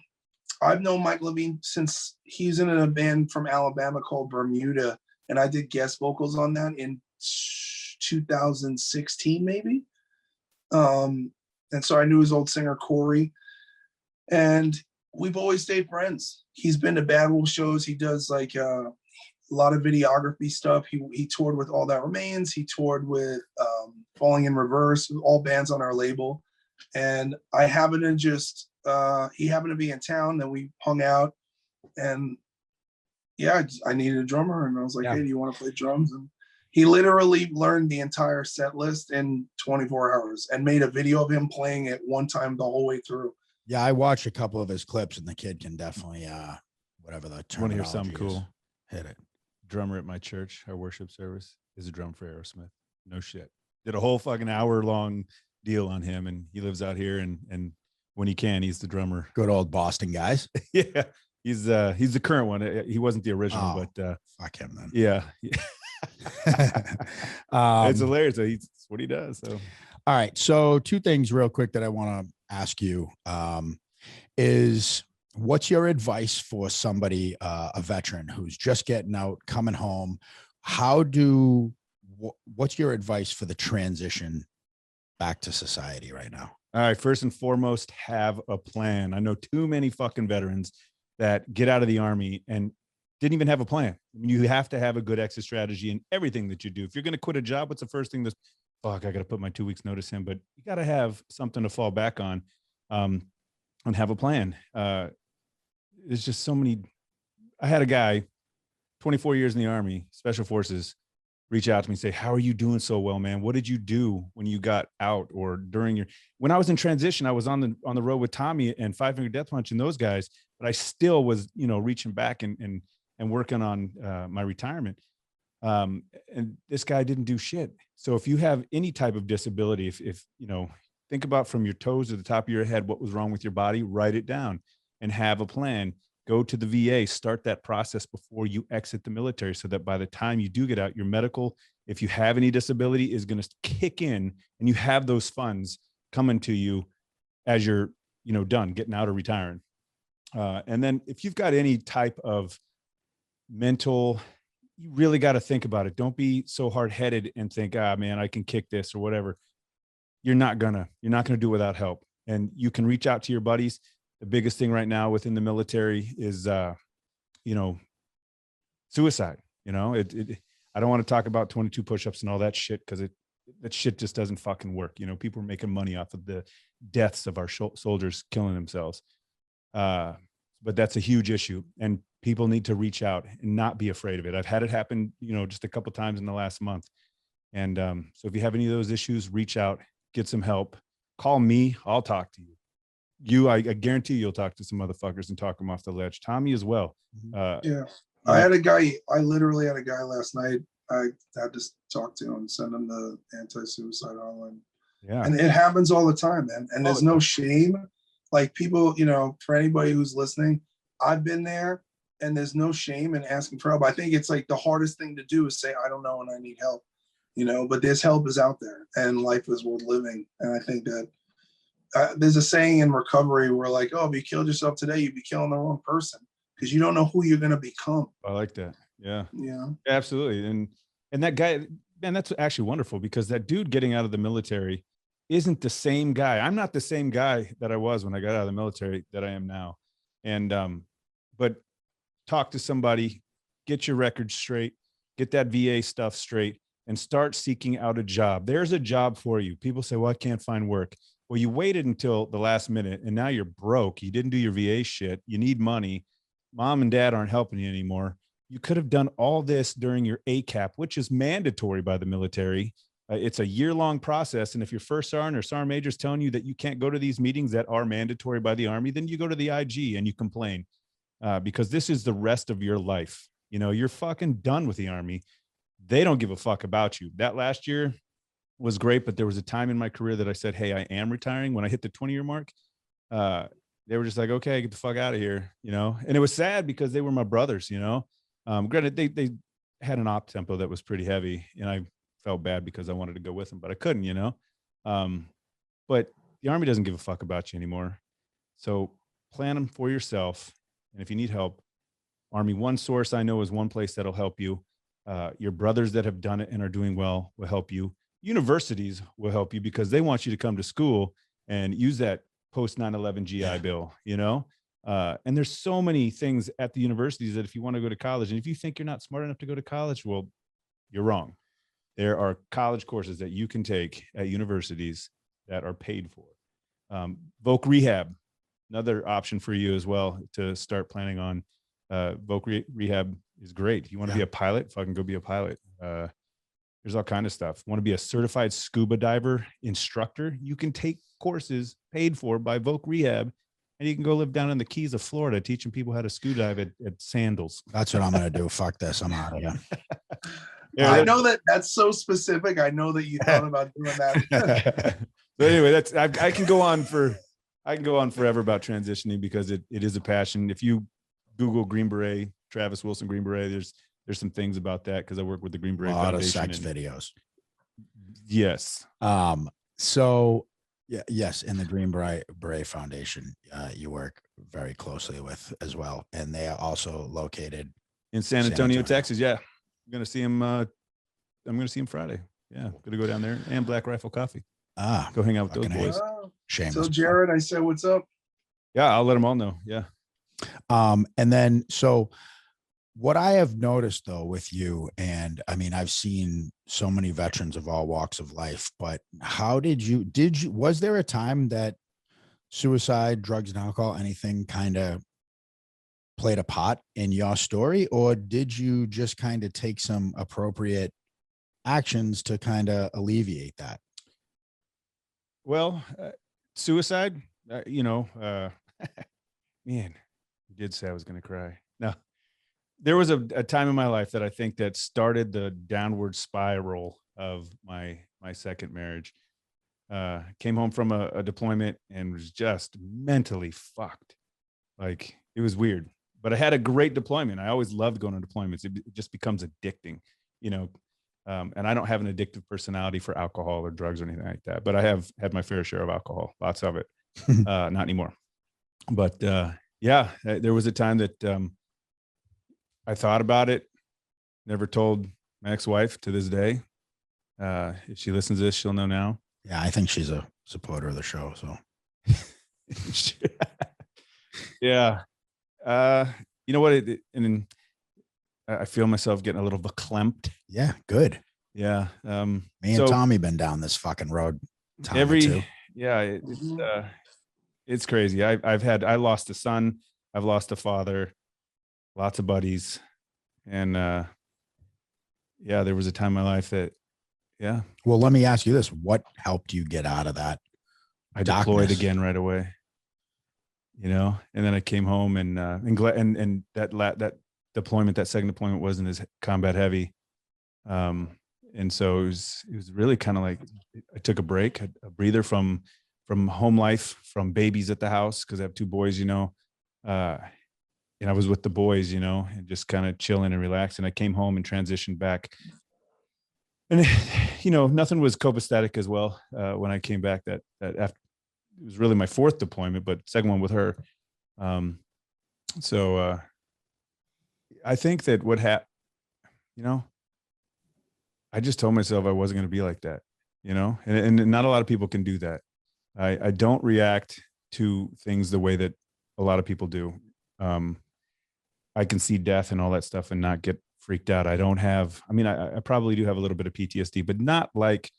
I've known Mike Levine since he's in a band from Alabama called Bermuda, and I did guest vocals on that in 2016, maybe. And so I knew his old singer Corey, and we've always stayed friends. He's been to Bad Wolf shows. He does like a lot of videography stuff. He toured with All That Remains. He toured with Falling in Reverse, all bands on our label. And I happened to just, he happened to be in town, and we hung out. And yeah, I needed a drummer, and I was like, "Hey, do you want to play drums?" And he literally learned the entire set list in 24 hours and made a video of him playing it one time the whole way through. Yeah, I watched a couple of his clips, and the kid can definitely, whatever the term. Want to hear something cool? Hit it. Drummer at my church, our worship service, is a drum for Aerosmith. No shit. Did a whole fucking hour-long deal on him, and he lives out here, and when he can, he's the drummer. Good old Boston guys. Yeah, he's the current one. He wasn't the original, but fuck him then. Yeah. It's hilarious. It's what he does. So, all right. So 2 things real quick that I want to ask you is, what's your advice for somebody, a veteran who's just getting out, coming home? What's your advice for the transition back to society right now? All right. First and foremost, have a plan. I know too many fucking veterans that get out of the Army and didn't even have a plan. You have to have a good exit strategy in everything that you do. If you're going to quit a job, what's the first thing that's, fuck, I got to put my 2 weeks notice in, but you got to have something to fall back on, and have a plan. There's just so many. I had a guy, 24 years in the Army, Special Forces, reach out to me and say, "How are you doing so well, man? What did you do when you got out or during your," when I was in transition, I was on the road with Tommy and Five Finger Death Punch and those guys, but I still was, reaching back and working on my retirement. And this guy didn't do shit. So if you have any type of disability, if think about from your toes to the top of your head, what was wrong with your body, write it down and have a plan. Go to the VA, start that process before you exit the military, so that by the time you do get out, your medical, if you have any disability, is going to kick in, and you have those funds coming to you as you're, done getting out or retiring. And then if you've got any type of mental, you really got to think about it. Don't be so hard-headed and think, man, I can kick this or whatever. You're not gonna do it without help. And you can reach out to your buddies. The biggest thing right now within the military is, suicide. I don't want to talk about 22 push-ups and all that shit, because that shit just doesn't fucking work. People are making money off of the deaths of our soldiers killing themselves. But that's a huge issue, and people need to reach out and not be afraid of it. I've had it happen, just a couple of times in the last month. And so if you have any of those issues, reach out, get some help, call me. I'll talk to you. I guarantee you'll talk to some motherfuckers and talk them off the ledge. Tommy as well. Yeah. I literally had a guy last night. I had to talk to him and send him the anti-suicide hotline. Yeah. And it happens all the time, man. And there's no shame. Like people, for anybody who's listening, I've been there, and there's no shame in asking for help. I think it's like the hardest thing to do is say, I don't know and I need help, but this help is out there, and life is worth living. And I think that there's a saying in recovery where like, oh, if you killed yourself today, you'd be killing the wrong person, because you don't know who you're going to become. I like that. Yeah. Yeah. Absolutely. And that guy, man, that's actually wonderful, because that dude getting out of the military isn't the same guy. I'm not the same guy that I was when I got out of the military that I am now. And, but talk to somebody, get your records straight, get that VA stuff straight, and start seeking out a job. There's a job for you. People say, well, I can't find work. Well, you waited until the last minute, and now you're broke. You didn't do your VA shit. You need money. Mom and dad aren't helping you anymore. You could have done all this during your ACAP, which is mandatory by the military. It's a year-long process. And if your first sergeant or sergeant major is telling you that you can't go to these meetings that are mandatory by the Army, then you go to the IG and you complain, because this is the rest of your life. You're fucking done with the Army. They don't give a fuck about you. That last year was great, but there was a time in my career that I said, hey, I am retiring. When I hit the 20-year mark, they were just like, okay, get the fuck out of here, you know? And it was sad because they were my brothers, you know? Granted, they had an op tempo that was pretty heavy, and I felt bad because I wanted to go with them, but I couldn't, you know? But the Army doesn't give a fuck about you anymore. So plan them for yourself. And if you need help, Army One Source, I know, is one place that'll help you. Your brothers that have done it and are doing well will help you. Universities will help you because they want you to come to school and use that post 9/11 GI Bill, you know? And there's so many things at the universities that if you want to go to college, and if you think you're not smart enough to go to college, well, you're wrong. There are college courses that you can take at universities that are paid for. Voc Rehab, another option for you as well to start planning on. Voc Rehab is great. You want to be a pilot? Fucking go be a pilot. There's all kind of stuff. Want to be a certified scuba diver instructor? You can take courses paid for by Voc Rehab, and you can go live down in the Keys of Florida teaching people how to scuba dive at Sandals. That's what I'm going to do. Fuck this. I'm out of here. Yeah, I know that's so specific. I know that you thought about doing that. So anyway, I can go on forever about transitioning because it is a passion. If you Google Green Beret, Travis Wilson Green Beret, there's some things about that because I work with the Green Beret Foundation. A lot of sex videos. Yes. So yes, in the Green Beret Foundation, you work very closely with as well, and they are also located in San Antonio, Texas. Yeah, I'm gonna see him. I'm gonna see him Friday. Yeah, gonna go down there and Black Rifle Coffee. Go hang out with those boys. So Jared, I said, what's up? Yeah, I'll let them all know. Yeah. And then, so what I have noticed though with you, and I mean, I've seen so many veterans of all walks of life, but how did you, was there a time that suicide, drugs and alcohol, anything kind of played a part in your story, or did you just kind of take some appropriate actions to kind of alleviate that? Well, suicide, man, you did say I was going to cry. No, there was a time in my life that I think that started the downward spiral of my second marriage. Came home from a deployment and was just mentally fucked. Like, it was weird, but I had a great deployment. I always loved going to deployments. It just becomes addicting, you know? And I don't have an addictive personality for alcohol or drugs or anything like that, but I have had my fair share of alcohol, lots of it, not anymore. But there was a time that I thought about it, never told my ex-wife to this day. If she listens to this, she'll know now. Yeah, I think she's a supporter of the show. So, yeah. You know what? And I feel myself getting a little verklempt. Yeah, good. Yeah. Me and Tommy been down this fucking road. It's crazy. I lost a son. I've lost a father, lots of buddies. And there was a time in my life that, Well, let me ask you this. What helped you get out of that? I deployed again right away, you know, and then I came home and that deployment, that second deployment wasn't as combat heavy. And so it was really kind of like I took a break, a breather from home life, from babies at the house, because I have two boys, you know, and I was with the boys, you know, and just kind of chilling and relaxing. I came home and transitioned back. And, you know, nothing was copacetic as well when I came back. That after, it was really my fourth deployment, but second one with her. So I think that you know, I just told myself I wasn't going to be like that, you know, and not a lot of people can do that. I don't react to things the way that a lot of people do. I can see death and all that stuff and not get freaked out. I probably do have a little bit of PTSD, but not like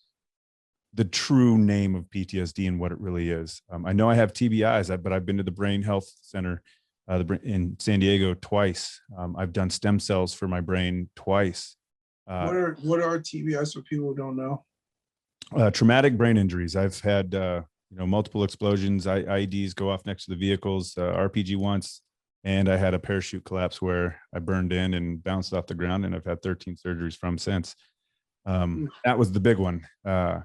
the true name of PTSD and what it really is. I know I have TBIs, but I've been to the Brain Health Center in San Diego twice. I've done stem cells for my brain twice. What are TBIs for people who don't know? Traumatic brain injuries. I've had multiple explosions. IEDs go off next to the vehicles. RPG once, and I had a parachute collapse where I burned in and bounced off the ground, and I've had 13 surgeries from since. That was the big one. But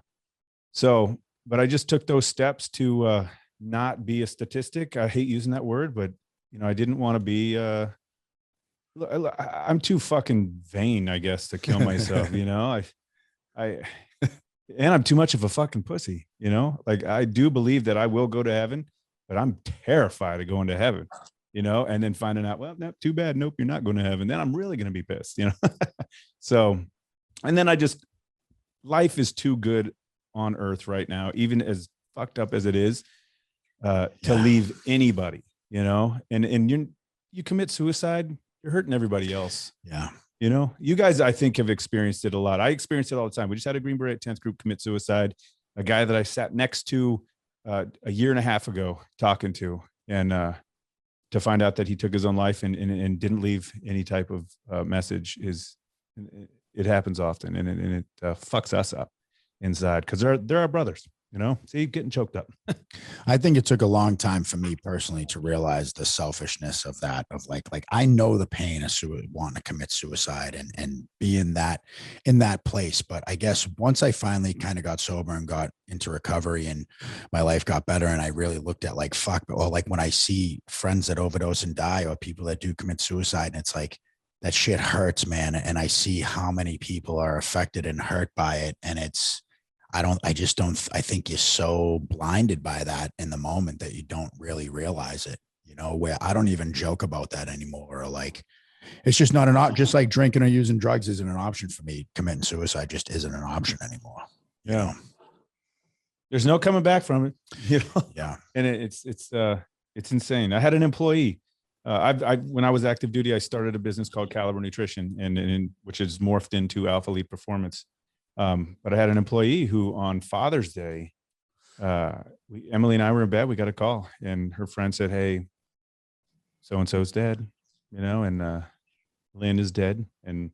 I just took those steps to not be a statistic. I hate using that word, but you know, I didn't want to be, I'm too fucking vain, I guess, to kill myself. You know, I, and I'm too much of a fucking pussy, you know, like I do believe that I will go to heaven, but I'm terrified of going to heaven, you know, and then finding out, well, no, too bad. Nope. You're not going to heaven. Then I'm really going to be pissed, you know? So, and then life is too good on earth right now, even as fucked up as it is, to leave anybody, you know, and you commit suicide, you're hurting everybody else. Yeah. You know, you guys, I think, have experienced it a lot. I experience it all the time. We just had a Green Beret 10th group commit suicide, a guy that I sat next to a year and a half ago talking to, and to find out that he took his own life and didn't leave any type of message it happens often, and it fucks us up inside, because they're our brothers. You know, see, getting choked up. I think it took a long time for me personally to realize the selfishness of that, of like I know the pain of wanting to commit suicide and be in that place. But I guess once I finally kind of got sober and got into recovery and my life got better, and I really looked at like, fuck, or like when I see friends that overdose and die, or people that do commit suicide, and it's like, that shit hurts, man. And I see how many people are affected and hurt by it. And I think you're so blinded by that in the moment that you don't really realize it, you know, where I don't even joke about that anymore. Or like, it's just not just like drinking or using drugs isn't an option for me. Committing suicide just isn't an option anymore. You know? There's no coming back from it, you know? Yeah. And it's insane. I had an employee, when I was active duty, I started a business called Caliber Nutrition, and which is morphed into Alpha Elite Performance. But I had an employee who on Father's Day, Emily and I were in bed, we got a call, and her friend said, hey, so-and-so's dead, you know, and Lynn is dead. And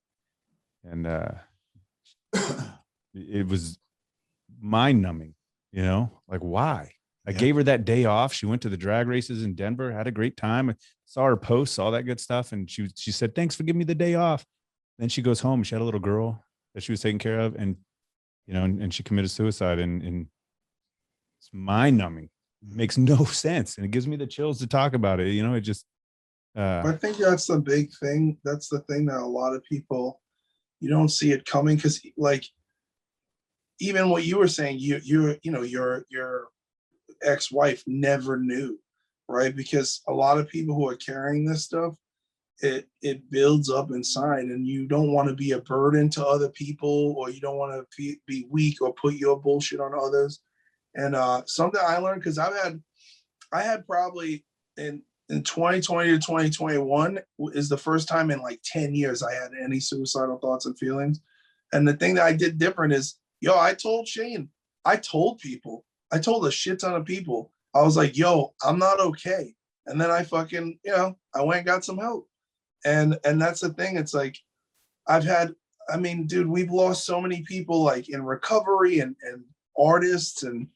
it was mind numbing, you know, like, why? I gave her that day off. She went to the drag races in Denver, had a great time. I saw her posts, all that good stuff. And she said, thanks for giving me the day off. Then she goes home. She had a little girl that she was taking care of, and you know, and she committed suicide, and it's mind numbing. It makes no sense, and it gives me the chills to talk about it. You know, it just. I think that's the big thing. That's the thing that a lot of people, you don't see it coming, because like, even what you were saying, your ex-wife never knew, right? Because a lot of people who are carrying this stuff, it builds up inside, and you don't want to be a burden to other people, or you don't want to be weak or put your bullshit on others. And something I learned, because I had probably in 2020 to 2021 is the first time in like 10 years I had any suicidal thoughts and feelings. And the thing that I did different is, I told Shane, I told a shit ton of people. I was like, I'm not okay. And then I fucking, I went and got some help. And that's the thing. It's like, dude, we've lost so many people like in recovery and artists, and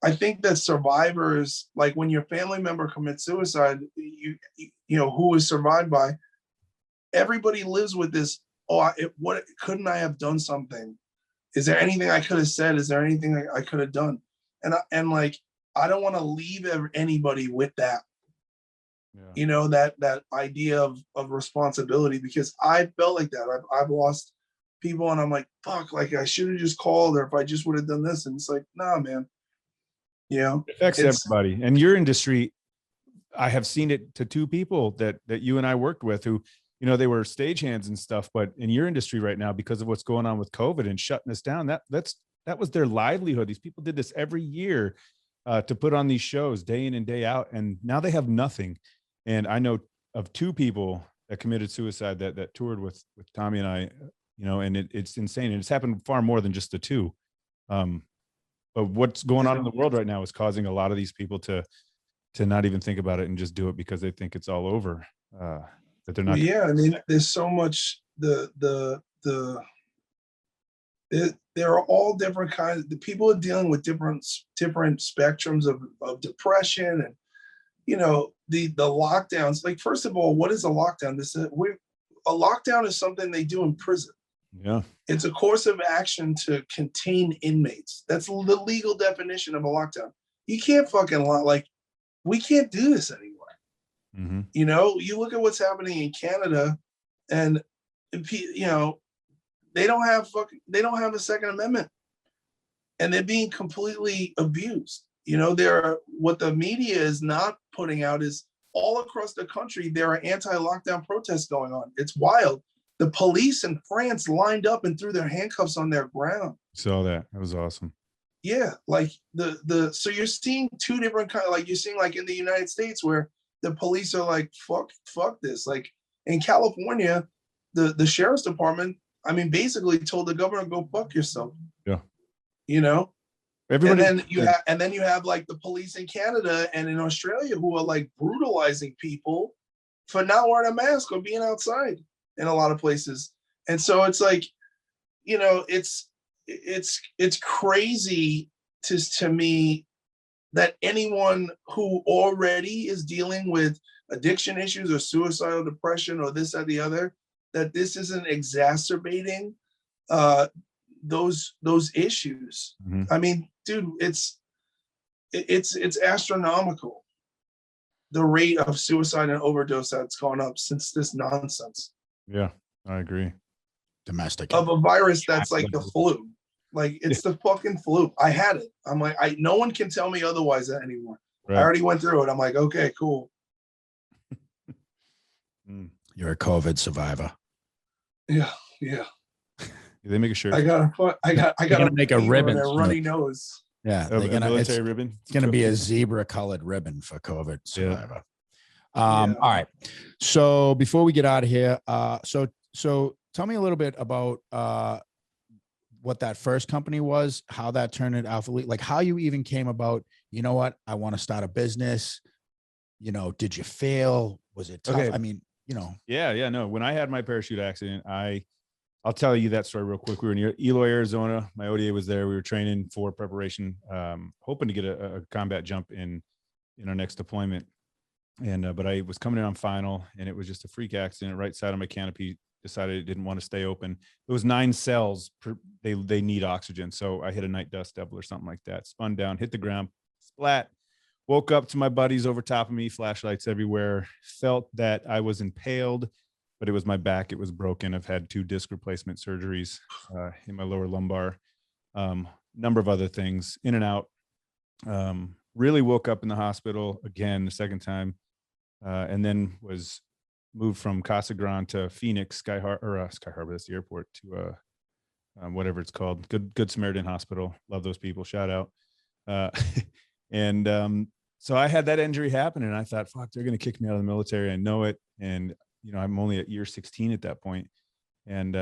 I think that survivors, like when your family member commits suicide, who is survived by, everybody lives with this. What couldn't I have done something? Is there anything I could have said? Is there anything I could have done? And like, I don't want to leave anybody with that. Yeah. That idea of responsibility, because I felt like that. I've lost people, and I'm like, fuck, like I should have just called, or if I just would have done this. And it's like, nah, man. It affects everybody. And your industry, I have seen it to two people that you and I worked with who, they were stagehands and stuff, but in your industry right now, because of what's going on with COVID and shutting us down, that was their livelihood. These people did this every year to put on these shows day in and day out, and now they have nothing. And I know of two people that committed suicide that toured with Tommy and I, and it's insane. And it's happened far more than just the two. But what's going on in the world right now is causing a lot of these people to not even think about it and just do it because they think it's all over. That they're not. Yeah, I mean, there's so much. There are all different kinds. The people are dealing with different spectrums of depression, and the lockdowns. Like, first of all, what is a lockdown? A lockdown is something they do in prison. Yeah. It's a course of action to contain inmates. That's the legal definition of a lockdown. You can't fucking we can't do this anymore. Mm-hmm. You know, you look at what's happening in Canada, and you know, they don't have a Second Amendment, and they're being completely abused. You know, what the media is not putting out is all across the country there are anti-lockdown protests going on. It's wild. The police in France lined up and threw their handcuffs on their ground. Saw that. That was awesome. Yeah, like so you're seeing two different kind. Like you're seeing like in the United States where the police are like fuck this. Like in California, the sheriff's department, I mean, basically told the governor, go fuck yourself. Yeah. You know. Everybody. And then you have like the police in Canada and in Australia who are like brutalizing people for not wearing a mask or being outside in a lot of places. And so it's like, you know, it's crazy to me that anyone who already is dealing with addiction issues or suicidal depression or this or the other, that this isn't exacerbating those issues. Mm-hmm. I mean, dude, it's astronomical, the rate of suicide and overdose that's gone up since this nonsense. Yeah, I agree. Domestic of a virus that's like the flu. Like it's the fucking flu. I had it. I'm like, no one can tell me otherwise anymore. Right. I already went through it. I'm like, okay, cool. You're a COVID survivor. Yeah. They make a shirt. I gotta make a ribbon. A runny nose. Yeah, a military ribbon. It's gonna be a zebra-colored ribbon for COVID survivor. Yeah. All right. So before we get out of here, so tell me a little bit about what that first company was, how that turned into Alpha Elite, like how you even came about, you know what, I want to start a business. You know, did you fail? Was it tough? Okay. I mean, you know. Yeah. No, when I had my parachute accident, I'll tell you that story real quick. We were near Eloy, Arizona. My ODA was there. We were training for preparation, hoping to get a combat jump in our next deployment. And, but I was coming in on final and it was just a freak accident. Right side of my canopy decided it didn't want to stay open. It was 9 cells they need oxygen. So I hit a night dust devil or something like that, spun down, hit the ground, splat, woke up to my buddies over top of me, flashlights everywhere, felt that I was impaled, but it was my back. It was broken. I've had 2 disc replacement surgeries in my lower lumbar, number of other things in and out. Really woke up in the hospital again, the second time. And then was moved from Casa Grande to Phoenix, Sky Harbor, that's the airport, to whatever it's called, Good Samaritan Hospital. Love those people. Shout out. So I had that injury happen and I thought, fuck, they're going to kick me out of the military. I know it. And, you know, I'm only at year 16 at that point. And,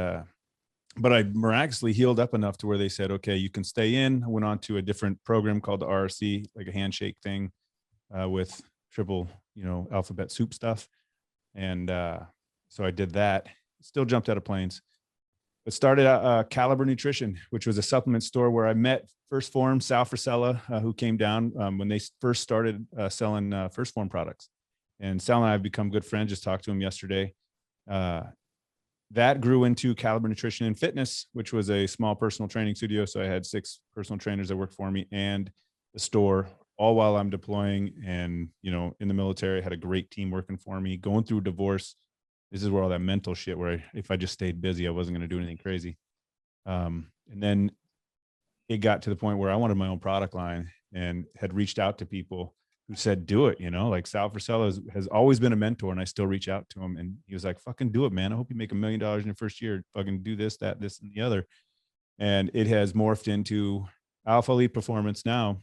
but I miraculously healed up enough to where they said, okay, you can stay in. I went on to a different program called the RRC, like a handshake thing with triple, you know, alphabet soup stuff. And so I did that, still jumped out of planes, but started Caliber Nutrition, which was a supplement store where I met First Form, Sal Frisella, who came down when they first started selling First Form products. And Sal and I have become good friends, just talked to him yesterday. That grew into Caliber Nutrition and Fitness, which was a small personal training studio. So I had 6 personal trainers that worked for me and the store, all while I'm deploying and, you know, in the military. I had a great team working for me, going through divorce. This is where all that mental shit, where if I just stayed busy, I wasn't going to do anything crazy. And then it got to the point where I wanted my own product line and had reached out to people who said, do it, you know, like Sal Frisella has always been a mentor and I still reach out to him. And he was like, fucking do it, man. I hope you make $1 million in your first year. Fucking do this, that, this, and the other. And it has morphed into Alpha Elite Performance now.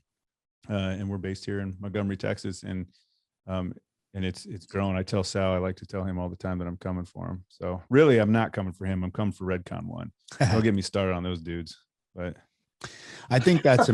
And we're based here in Montgomery, Texas. And it's grown. I tell Sal, I like to tell him all the time that I'm coming for him. So really, I'm not coming for him. I'm coming for Redcon 1. Don't get me started on those dudes. But I think that's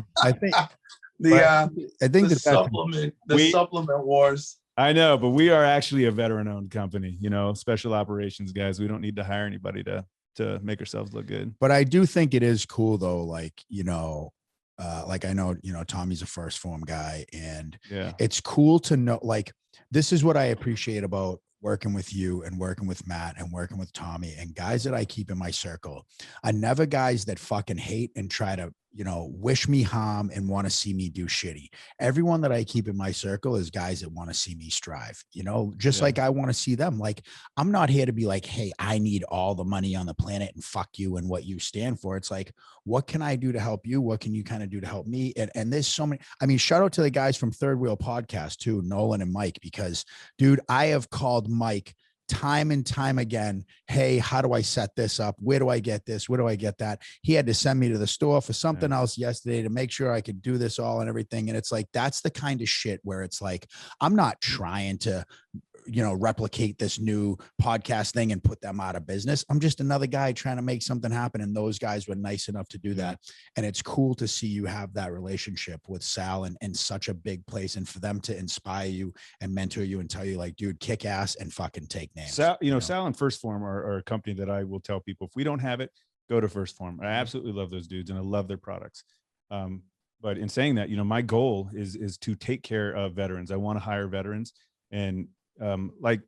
supplement wars. I know, but we are actually a veteran-owned company, you know, special operations guys. We don't need to hire anybody to make ourselves look good. But I do think it is cool though, like, you know, like I know, you know, Tommy's a first form guy, and Yeah. it's cool to know, like, this is what I appreciate about working with you and working with Matt and working with Tommy and guys that I keep in my circle are never guys that fucking hate and try to, you know, wish me harm and want to see me do shitty. Everyone that I keep in my circle is guys that want to see me strive, you know, just like I want to see them. Like, I'm not here to be like, hey, I need all the money on the planet and fuck you and what you stand for. It's like, what can I do to help you? What can you kind of do to help me? And there's so many, I mean, shout out to the guys from Third Wheel Podcast too, Nolan and Mike, because dude, I have called Mike time and time again. Hey, how do I set this up? Where do I get this? Where do I get that? He had to send me to the store for something else yesterday to make sure I could do this all and everything. And it's like, that's the kind of shit where it's like, I'm not trying to, you know, replicate this new podcast thing and put them out of business. I'm just another guy trying to make something happen. And those guys were nice enough to do that. And it's cool to see you have that relationship with Sal and such a big place, and for them to inspire you and mentor you and tell you like, dude, kick ass and fucking take names. Sal, you know, Sal and First Form are a company that I will tell people, if we don't have it, go to First Form. I absolutely love those dudes and I love their products. But in saying that, you know, my goal is to take care of veterans. I want to hire veterans. And like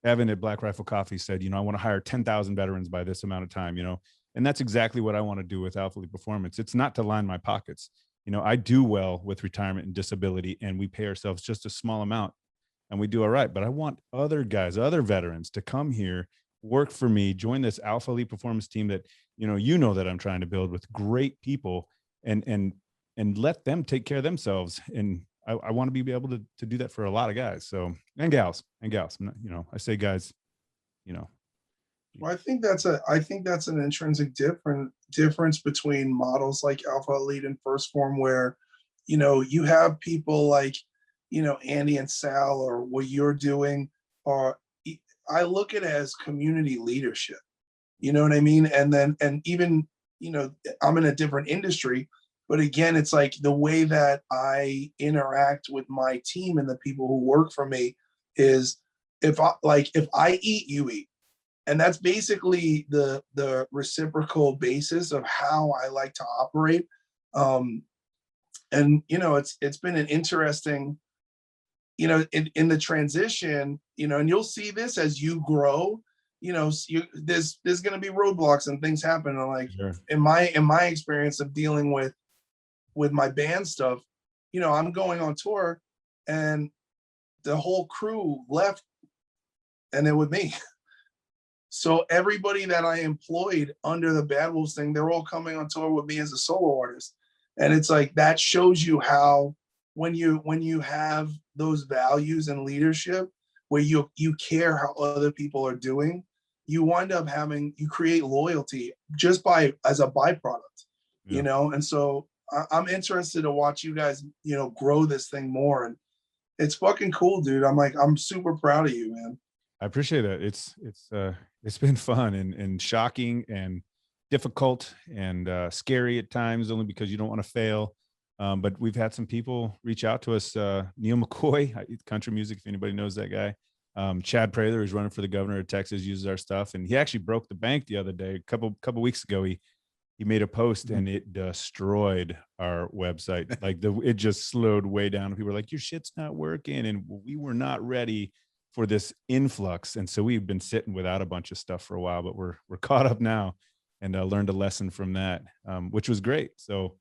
Evan at Black Rifle Coffee said, you know, I want to hire 10,000 veterans by this amount of time, you know, and that's exactly what I want to do with Alpha Elite Performance. It's not to line my pockets. You know, I do well with retirement and disability, and we pay ourselves just a small amount and we do all right. But I want other guys, other veterans to come here, work for me, join this Alpha Elite Performance team that, you know, that I'm trying to build with great people, and let them take care of themselves. And I want to be able to do that for a lot of guys. So, and gals. I'm not, you know, I say guys, you know. Well, I think that's an intrinsic difference between models like Alpha Elite and First Form, where, you know, you have people like, you know, Andy and Sal, or what you're doing, or I look at it as community leadership. You know what I mean? And even, you know, I'm in a different industry, but again, it's like the way that I interact with my team and the people who work for me is, if I eat, you eat. And that's basically the reciprocal basis of how I like to operate. And, you know, it's been an interesting, you know, in the transition, you know, and you'll see this as you grow, you know, there's going to be roadblocks and things happen. And like, in my experience of dealing with my band stuff, you know, I'm going on tour and the whole crew left and they're with me. So everybody that I employed under the Bad Wolves thing, they're all coming on tour with me as a solo artist. And it's like, that shows you how, when you have those values and leadership where you care how other people are doing, you wind up you create loyalty just as a byproduct, you know? And so I'm interested to watch you guys, you know, grow this thing more. And it's fucking cool, dude. I'm super proud of you, man. I appreciate that. It's been fun and shocking and difficult and scary at times, only because you don't want to fail. But we've had some people reach out to us. Neil McCoy, country music, if anybody knows that guy. Chad Prather, who's running for the governor of Texas, uses our stuff, and he actually broke the bank the other day. A couple weeks ago, he made a post and it destroyed our website. Like it just slowed way down. People were like, "Your shit's not working," and we were not ready for this influx. And so we've been sitting without a bunch of stuff for a while, but we're caught up now, and learned a lesson from that, which was great. So,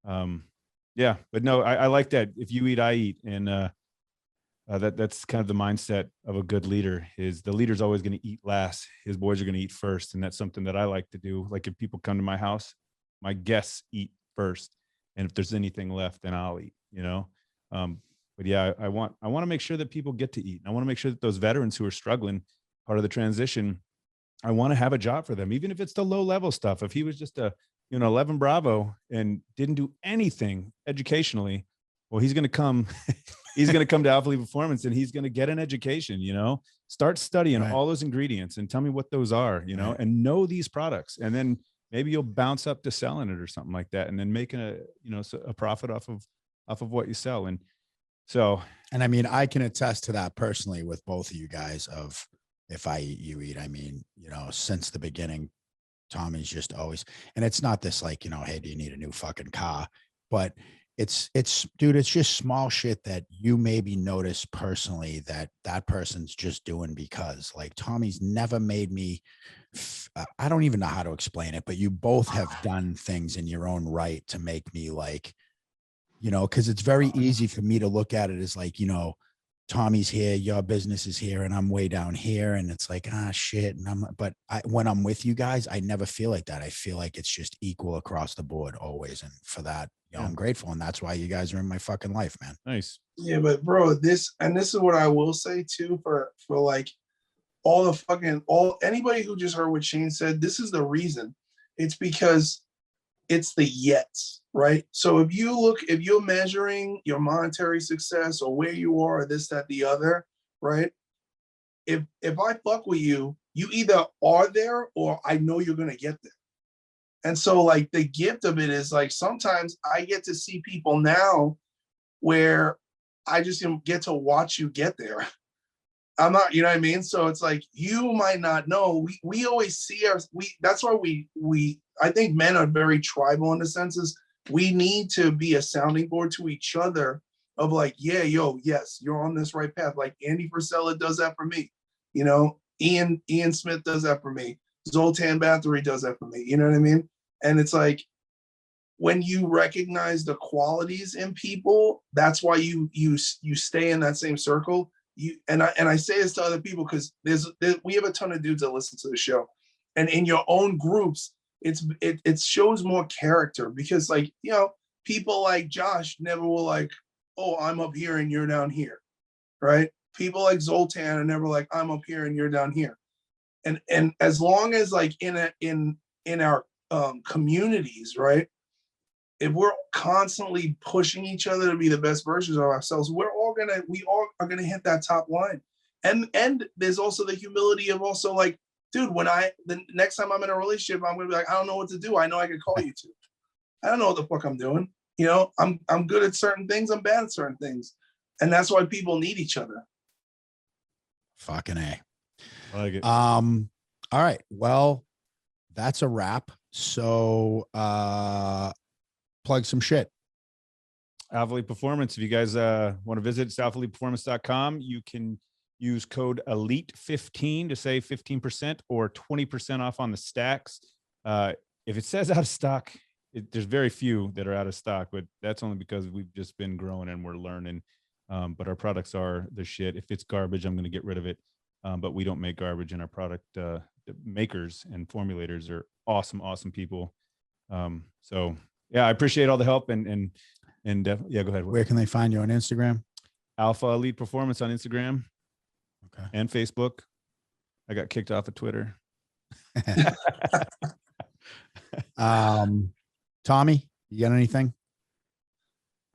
yeah, but no, I like that. If you eat, I eat. And that's kind of the mindset of a good leader. Is the leader's always going to eat last. His boys are going to eat first. And that's something that I like to do. Like, if people come to my house, my guests eat first. And if there's anything left, then I'll eat, you know? But yeah, I want to make sure that people get to eat. I want to make sure that those veterans who are struggling, part of the transition, I want to have a job for them, even if it's the low level stuff. If he was just a, 11 Bravo and didn't do anything educationally, well, he's going to come, he's going to come to Alpha Elite Performance and he's going to get an education, start studying all those ingredients and tell me what those are, and know these products. And then maybe you'll bounce up to selling it or something like that. And then making a profit off of what you sell. And so, and I mean, I can attest to that personally with both of you guys of, if I eat, you eat. I mean, since the beginning, Tommy's just always, and it's not this like, hey, do you need a new fucking car? but it's dude, it's just small shit that you maybe notice personally that person's just doing, because like Tommy's never made me, I don't even know how to explain it, but you both have done things in your own right to make me like, because it's very easy for me to look at it as like, Tommy's here, your business is here, and I'm way down here. And it's like, shit. And when I'm with you guys, I never feel like that. I feel like it's just equal across the board always. And for that, I'm grateful. And that's why you guys are in my fucking life, man. Nice. Yeah, but bro, this is what I will say too, for like anybody who just heard what Shane said, this is the reason. It's because it's the yets, right? So if you're measuring your monetary success or where you are, or this, that, the other, right? If I fuck with you, you either are there or I know you're gonna get there. And so like the gift of it is like sometimes I get to see people now where I just get to watch you get there. I'm not, you know what I mean? So it's like, you might not know. We always see that's why I think men are very tribal in the senses. We need to be a sounding board to each other of like, yeah, yes, you're on this right path. Like Andy Frisella does that for me. Ian Smith does that for me. Zoltan Bathory does that for me. You know what I mean? And it's like, when you recognize the qualities in people, that's why you stay in that same circle. I say this to other people because we have a ton of dudes that listen to the show, and in your own groups, it shows more character, because like, people like Josh never will like, oh, I'm up here and you're down here, right? People like Zoltan are never like, I'm up here and you're down here, and as long as like in our communities, right? If we're constantly pushing each other to be the best versions of ourselves, we all are gonna hit that top line. And there's also the humility of also like, dude, the next time I'm in a relationship, I'm gonna be like, I don't know what to do. I know I can call you to. I don't know what the fuck I'm doing. I'm good at certain things. I'm bad at certain things, and that's why people need each other. Fucking A. I like it. All right. Well, that's a wrap. So plug some shit. Alpha Elite Performance. If you guys want to visit, it's alphaeliteperformance.com. You can use code ELITE15 to save 15% or 20% off on the stacks. If it says out of stock, there's very few that are out of stock, but that's only because we've just been growing and we're learning. But our products are the shit. If it's garbage, I'm going to get rid of it. But we don't make garbage, and our product makers and formulators are awesome people. So yeah, I appreciate all the help and yeah, go ahead. Where can they find you on Instagram? Alpha Elite Performance on Instagram. Okay. And Facebook. I got kicked off of Twitter. Tommy, you got anything?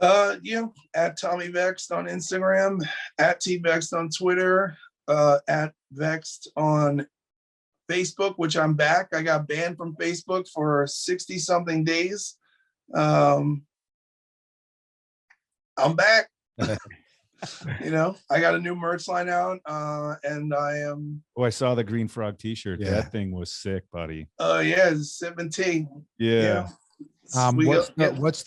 Yeah, at Tommy Vext on Instagram, at T Vext on Twitter, at Vext on Facebook, which I'm back. I got banned from Facebook for 60 something days. I'm back. I got a new merch line out, and I am. Oh, I saw the Green Frog T-shirt. Yeah. That thing was sick, buddy. Oh yeah, it's 17. Yeah. What's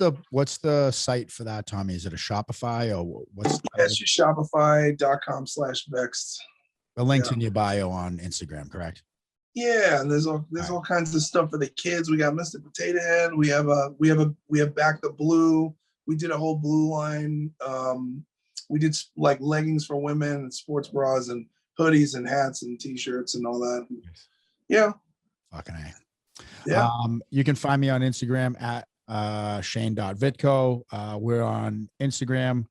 the site for that, Tommy? Is it a Shopify or what's? It's just Shopify.com/Vext. The link's in your bio on Instagram, correct? Yeah, and there's all kinds of stuff for the kids. We got Mr. Potato Head. We have Back the Blue. We did a whole blue line. We did like leggings for women and sports bras and hoodies and hats and t-shirts and all that. Yeah. Fucking A. Yeah. You can find me on Instagram at Shane.Vitko. We're on Instagram,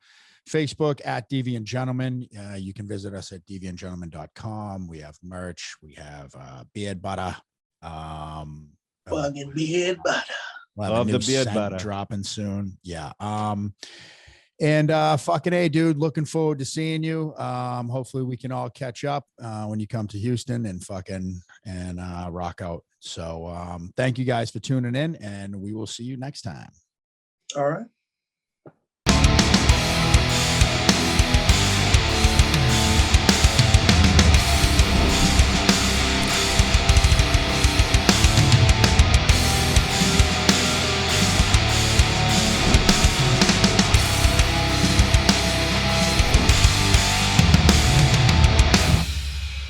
Facebook at Deviant Gentleman. You can visit us at deviantgentleman.com. We have merch. We have beard butter. Fucking beard butter. Love the beard butter dropping soon. Yeah. And fucking A, dude, looking forward to seeing you. Hopefully we can all catch up when you come to Houston and rock out. So thank you guys for tuning in, and we will see you next time. All right.